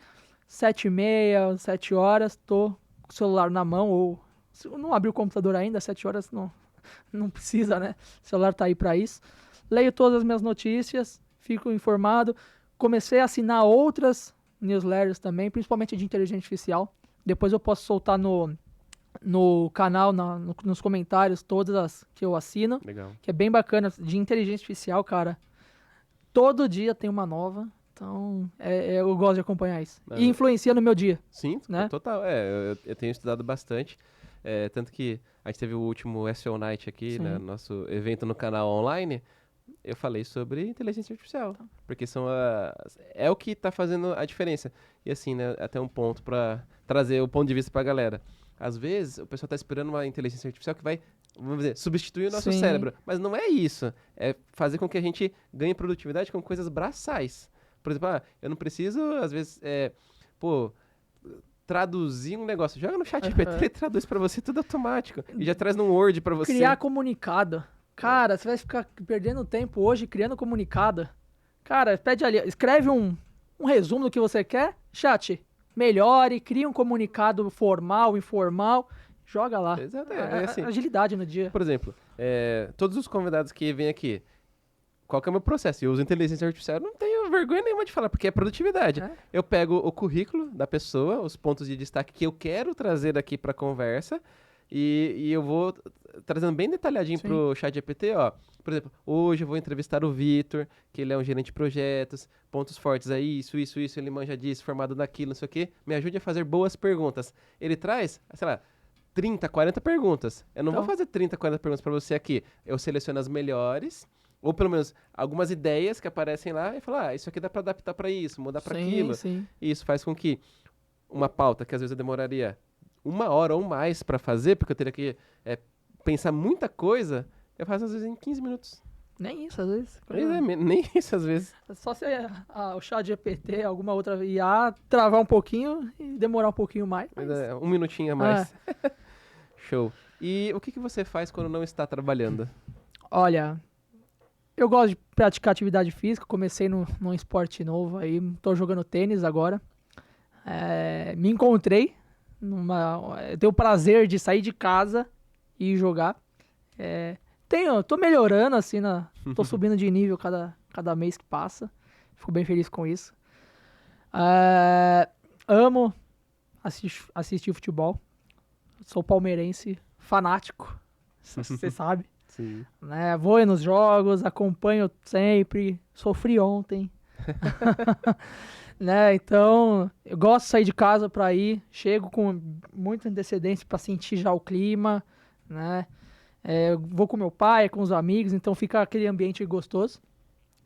Speaker 2: 7h30, 7 horas, tô com o celular na mão, ou se eu não abri o computador ainda, 7 horas não precisa, né? O celular tá aí para isso. Leio todas as minhas notícias, fico informado. Comecei a assinar outras newsletters também, principalmente de inteligência artificial. Depois eu posso soltar no canal, nos comentários, todas as que eu assino.
Speaker 1: Legal.
Speaker 2: Que é bem bacana. De inteligência artificial, cara, todo dia tem uma nova. Então, eu gosto de acompanhar isso. E influencia no meu dia.
Speaker 1: Sim,
Speaker 2: né?
Speaker 1: Total. Eu tenho estudado bastante. Tanto que a gente teve o último SEO Night aqui, né, nosso evento no canal online. Eu falei sobre inteligência artificial. Porque é o que está fazendo a diferença. E assim, né, até um ponto para trazer o ponto de vista para a galera. Às vezes, o pessoal está esperando uma inteligência artificial que vai, vamos dizer, substituir o nosso cérebro. Mas não é isso. É fazer com que a gente ganhe produtividade com coisas braçais. Por exemplo, eu não preciso, às vezes, traduzir um negócio. Joga no chat GPT, ele traduz para você tudo automático. E já traz num Word para você.
Speaker 2: Criar comunicado. Cara, você vai ficar perdendo tempo hoje criando comunicado. Cara, pede ali, escreve um resumo do que você quer. Chat, melhore, cria um comunicado formal, informal, joga lá.
Speaker 1: Exato, assim,
Speaker 2: agilidade no dia.
Speaker 1: Por exemplo, todos os convidados que vêm aqui, qual que é o meu processo? Eu uso inteligência artificial, eu não tenho vergonha nenhuma de falar, porque é produtividade. Eu pego o currículo da pessoa, os pontos de destaque que eu quero trazer aqui para a conversa, e eu vou trazendo bem detalhadinho pro chat GPT, ó. Por exemplo, hoje eu vou entrevistar o Vitor, que ele é um gerente de projetos, pontos fortes aí, isso, ele manja disso, formado naquilo, não sei o quê. Me ajude a fazer boas perguntas. Ele traz, sei lá, 30, 40 perguntas. Eu não vou fazer 30, 40 perguntas para você aqui. Eu seleciono as melhores, ou pelo menos algumas ideias que aparecem lá e falo, isso aqui dá para adaptar para isso, mudar para aquilo.
Speaker 2: Sim.
Speaker 1: E isso faz com que uma pauta que às vezes eu demoraria 1 hora ou mais para fazer, porque eu teria que pensar muita coisa, eu faço às vezes em 15 minutos.
Speaker 2: Nem isso, às vezes.
Speaker 1: Nem isso, às vezes.
Speaker 2: Só se o chat GPT, alguma outra IA, travar um pouquinho e demorar um pouquinho mais.
Speaker 1: Mas 1 minutinho a mais. Show. E o que você faz quando não está trabalhando?
Speaker 2: Olha, eu gosto de praticar atividade física. Comecei num esporte novo aí. Tô jogando tênis agora. Me encontrei. Eu tenho o prazer de sair de casa e jogar. Tô melhorando, assim, tô subindo de nível cada mês que passa. Fico bem feliz com isso. Amo assistir futebol. Sou palmeirense fanático, você sabe.
Speaker 1: Sim.
Speaker 2: Né? Vou nos jogos, acompanho sempre. Sofri ontem. Né? Então, eu gosto de sair de casa para ir. Chego com muita antecedência para sentir já o clima, né? Vou com meu pai, com os amigos, então fica aquele ambiente gostoso.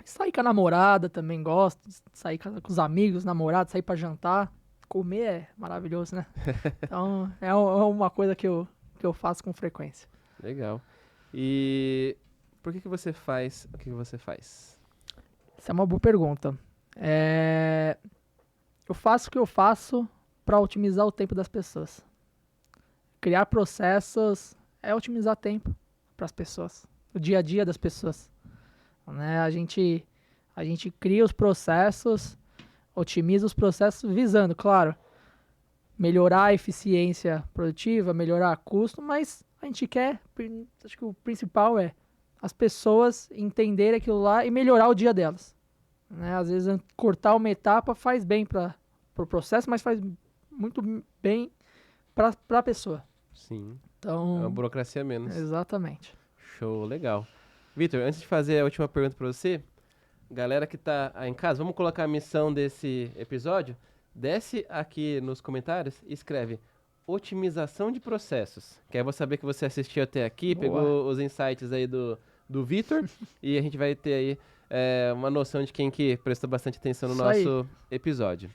Speaker 2: Sair com a namorada também gosto. Sair com os amigos, namorados, sair para jantar. Comer é maravilhoso, né? Então, é uma coisa que eu faço com frequência.
Speaker 1: Legal. E por que você faz o que você faz?
Speaker 2: Essa é uma boa pergunta. Eu faço o que eu faço para otimizar o tempo das pessoas. Criar processos é otimizar tempo para as pessoas, o dia a dia das pessoas. Né? A gente cria os processos, otimiza os processos visando, claro, melhorar a eficiência produtiva, melhorar o custo, mas a gente quer, acho que o principal é as pessoas entenderem aquilo lá e melhorar o dia delas. Né? Às vezes cortar uma etapa faz bem para o processo, mas faz muito bem para a pessoa.
Speaker 1: Sim. É
Speaker 2: Então,
Speaker 1: uma burocracia a menos.
Speaker 2: exatamente.
Speaker 1: Show, legal. Vitor, antes de fazer a última pergunta para você, galera que tá aí em casa, vamos colocar a missão desse episódio? Desce aqui nos comentários e escreve otimização de processos. Que aí eu vou saber que você assistiu até aqui,
Speaker 2: Boa.
Speaker 1: pegou os insights aí do Vitor e a gente vai ter aí uma noção de quem que prestou bastante atenção no
Speaker 2: Isso aí.
Speaker 1: nosso episódio.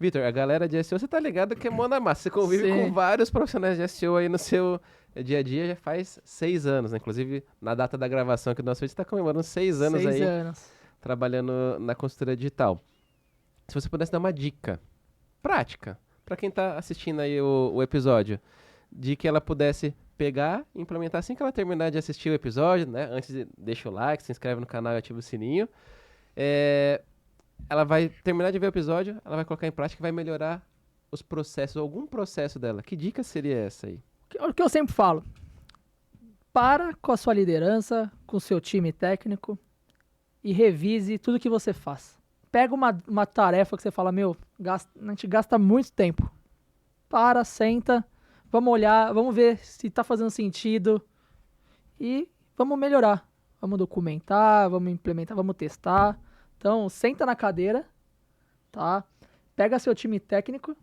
Speaker 1: Vitor, a galera de SEO, você tá ligado que é mão na massa. Você convive
Speaker 2: Sim.
Speaker 1: com vários profissionais de SEO aí no seu dia a dia já faz 6 anos, né? Inclusive, na data da gravação aqui do nosso vídeo, você tá comemorando 6 anos
Speaker 2: 6
Speaker 1: aí
Speaker 2: anos.
Speaker 1: trabalhando na consultoria digital. Se você pudesse dar uma dica prática para quem tá assistindo aí o episódio, de que ela pudesse pegar e implementar assim que ela terminar de assistir o episódio, né? Antes, deixa o like, se inscreve no canal e ativa o sininho. Ela vai terminar de ver o episódio, ela vai colocar em prática e vai melhorar os processos, algum processo dela. Que dica seria essa aí?
Speaker 2: O que eu sempre falo, para com a sua liderança, com o seu time técnico e revise tudo que você faz. Pega uma tarefa que você fala, a gente gasta muito tempo. Para, senta, vamos olhar, vamos ver se está fazendo sentido e vamos melhorar. Vamos documentar, vamos implementar, vamos testar. Então, senta na cadeira, tá? Pega seu time técnico,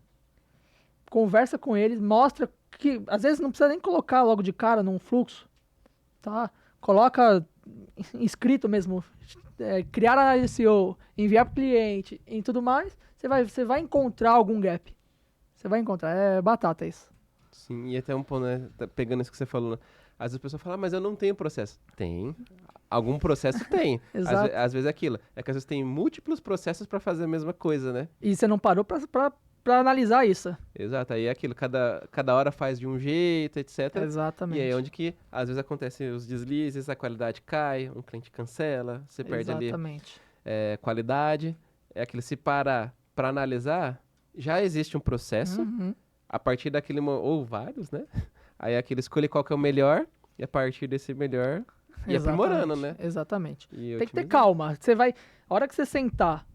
Speaker 2: conversa com eles, mostra que às vezes não precisa nem colocar logo de cara num fluxo, tá? Coloca escrito mesmo, criar a SEO, enviar para o cliente e tudo mais, você vai encontrar algum gap. Você vai encontrar, é batata isso.
Speaker 1: Sim, e até um ponto, né? Pegando isso que você falou, né? Às vezes a pessoa fala, mas eu não tenho processo. Tem. Algum processo tem.
Speaker 2: Exato.
Speaker 1: Às vezes é aquilo. É que às vezes tem múltiplos processos para fazer a mesma coisa, né?
Speaker 2: E você não parou pra analisar isso.
Speaker 1: Exato. Aí é aquilo. Cada hora faz de um jeito, etc.
Speaker 2: Exatamente.
Speaker 1: E aí é onde que às vezes acontecem os deslizes, a qualidade cai, um cliente cancela, você perde ali
Speaker 2: Exatamente.
Speaker 1: qualidade. É aquilo. Se parar para analisar, já existe um processo.
Speaker 2: Uhum.
Speaker 1: A partir daquele, ou vários, né? Aí é aquilo, escolhe qual que é o melhor, e a partir desse melhor, e aprimorando, né?
Speaker 2: Exatamente.
Speaker 1: E
Speaker 2: Tem que ter
Speaker 1: otimizando.
Speaker 2: calma. A hora que você sentar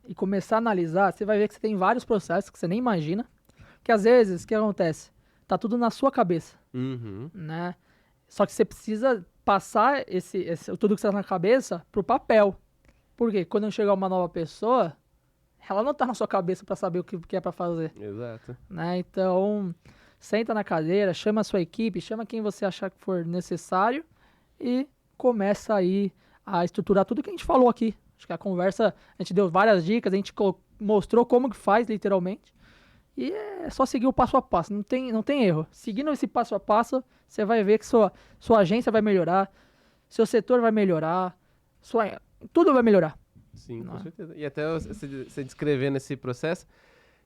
Speaker 2: e começar a analisar, você vai ver que você tem vários processos que você nem imagina. Que às vezes, o que acontece? Tá tudo na sua cabeça,
Speaker 1: Uhum.
Speaker 2: né? Só que você precisa passar tudo que você tá na cabeça pro papel. Por quê? Quando chegar uma nova pessoa, ela não tá na sua cabeça para saber o que é para fazer,
Speaker 1: Exato.
Speaker 2: né? Então, senta na cadeira, chama a sua equipe, chama quem você achar que for necessário e começa aí a estruturar tudo que a gente falou aqui. Acho que a conversa, a gente deu várias dicas, a gente mostrou como que faz, literalmente. E é só seguir o passo a passo, não tem erro. Seguindo esse passo a passo, você vai ver que sua agência vai melhorar, seu setor vai melhorar, tudo vai melhorar.
Speaker 1: Sim, com
Speaker 2: Não é?
Speaker 1: certeza. E até você descrevendo esse processo,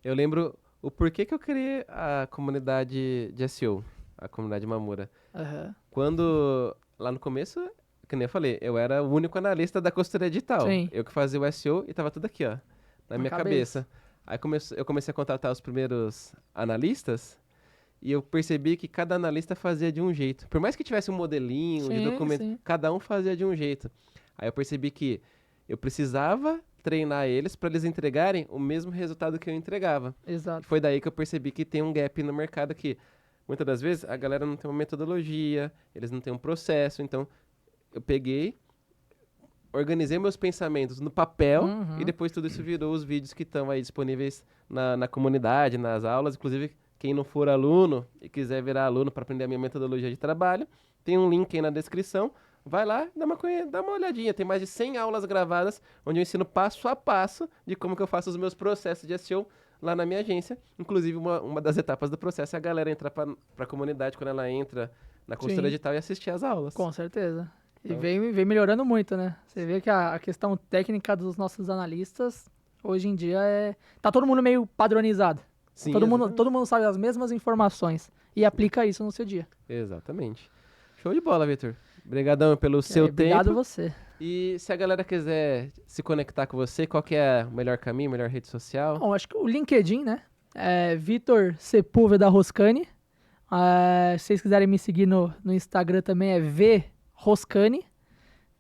Speaker 1: eu lembro o porquê que eu criei a comunidade de SEO, a comunidade Mamura.
Speaker 2: Aham.
Speaker 1: Quando, lá no começo, que nem eu falei, eu era o único analista da consultoria digital.
Speaker 2: Sim.
Speaker 1: Eu que fazia o SEO e tava tudo aqui, ó, na minha cabeça. Aí eu comecei a contratar os primeiros analistas e eu percebi que cada analista fazia de um jeito. Por mais que tivesse um modelinho de
Speaker 2: Sim,
Speaker 1: documento,
Speaker 2: sim.
Speaker 1: cada um fazia de um jeito. Aí eu percebi que eu precisava treinar eles para eles entregarem o mesmo resultado que eu entregava. E
Speaker 2: Exato.
Speaker 1: foi daí que eu percebi que tem um gap no mercado que muitas das vezes a galera não tem uma metodologia, eles não têm um processo, então eu peguei, organizei meus pensamentos no papel
Speaker 2: Uhum.
Speaker 1: e depois tudo isso virou os vídeos que estão aí disponíveis na comunidade, nas aulas. Inclusive, quem não for aluno e quiser virar aluno para aprender a minha metodologia de trabalho, tem um link aí na descrição. Vai lá, dá uma olhadinha. Tem mais de 100 aulas gravadas onde eu ensino passo a passo de como que eu faço os meus processos de SEO lá na minha agência. Inclusive, uma das etapas do processo é a galera entrar para a comunidade quando ela entra na consultoria
Speaker 2: Sim.
Speaker 1: digital e assistir as aulas.
Speaker 2: Com certeza. E
Speaker 1: Então-
Speaker 2: vem melhorando muito, né? Você vê que a questão técnica dos nossos analistas, hoje em dia, tá todo mundo meio padronizado.
Speaker 1: Sim,
Speaker 2: todo
Speaker 1: exatamente.
Speaker 2: mundo sabe as mesmas informações e aplica isso no seu dia.
Speaker 1: Exatamente. Show de bola, Vitor. Obrigadão pelo seu
Speaker 2: Obrigado
Speaker 1: tempo.
Speaker 2: a você.
Speaker 1: E se a galera quiser se conectar com você, qual que é o melhor caminho, melhor rede social?
Speaker 2: Bom, acho que o LinkedIn, né? É Vitor Sepúlveda Roscani. Se vocês quiserem me seguir no Instagram também é V Roscani.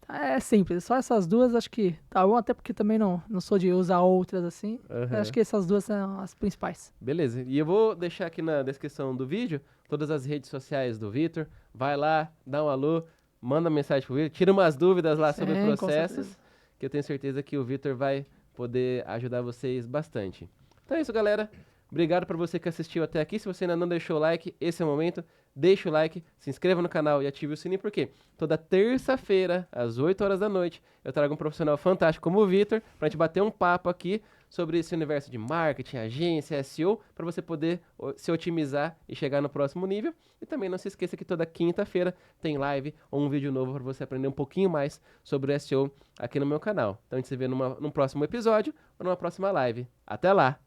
Speaker 2: É simples, só essas duas acho que tá bom, até porque também não sou de usar outras assim.
Speaker 1: Aham.
Speaker 2: Acho que essas duas são as principais.
Speaker 1: Beleza. E eu vou deixar aqui na descrição do vídeo todas as redes sociais do Vitor. Vai lá, dá um alô, manda mensagem pro Vitor, tira umas dúvidas lá sobre
Speaker 2: Sim, com
Speaker 1: processos,
Speaker 2: certeza.
Speaker 1: que eu tenho certeza que o Vitor vai poder ajudar vocês bastante. Então é isso, galera. Obrigado por você que assistiu até aqui. Se você ainda não deixou o like, esse é o momento. Deixa o like, se inscreva no canal e ative o sininho, porque toda terça-feira, às 8 horas da noite, eu trago um profissional fantástico como o Vitor, pra gente bater um papo aqui sobre esse universo de marketing, agência, SEO, para você poder se otimizar e chegar no próximo nível. E também não se esqueça que toda quinta-feira tem live ou um vídeo novo para você aprender um pouquinho mais sobre o SEO aqui no meu canal. Então a gente se vê num próximo episódio ou numa próxima live. Até lá!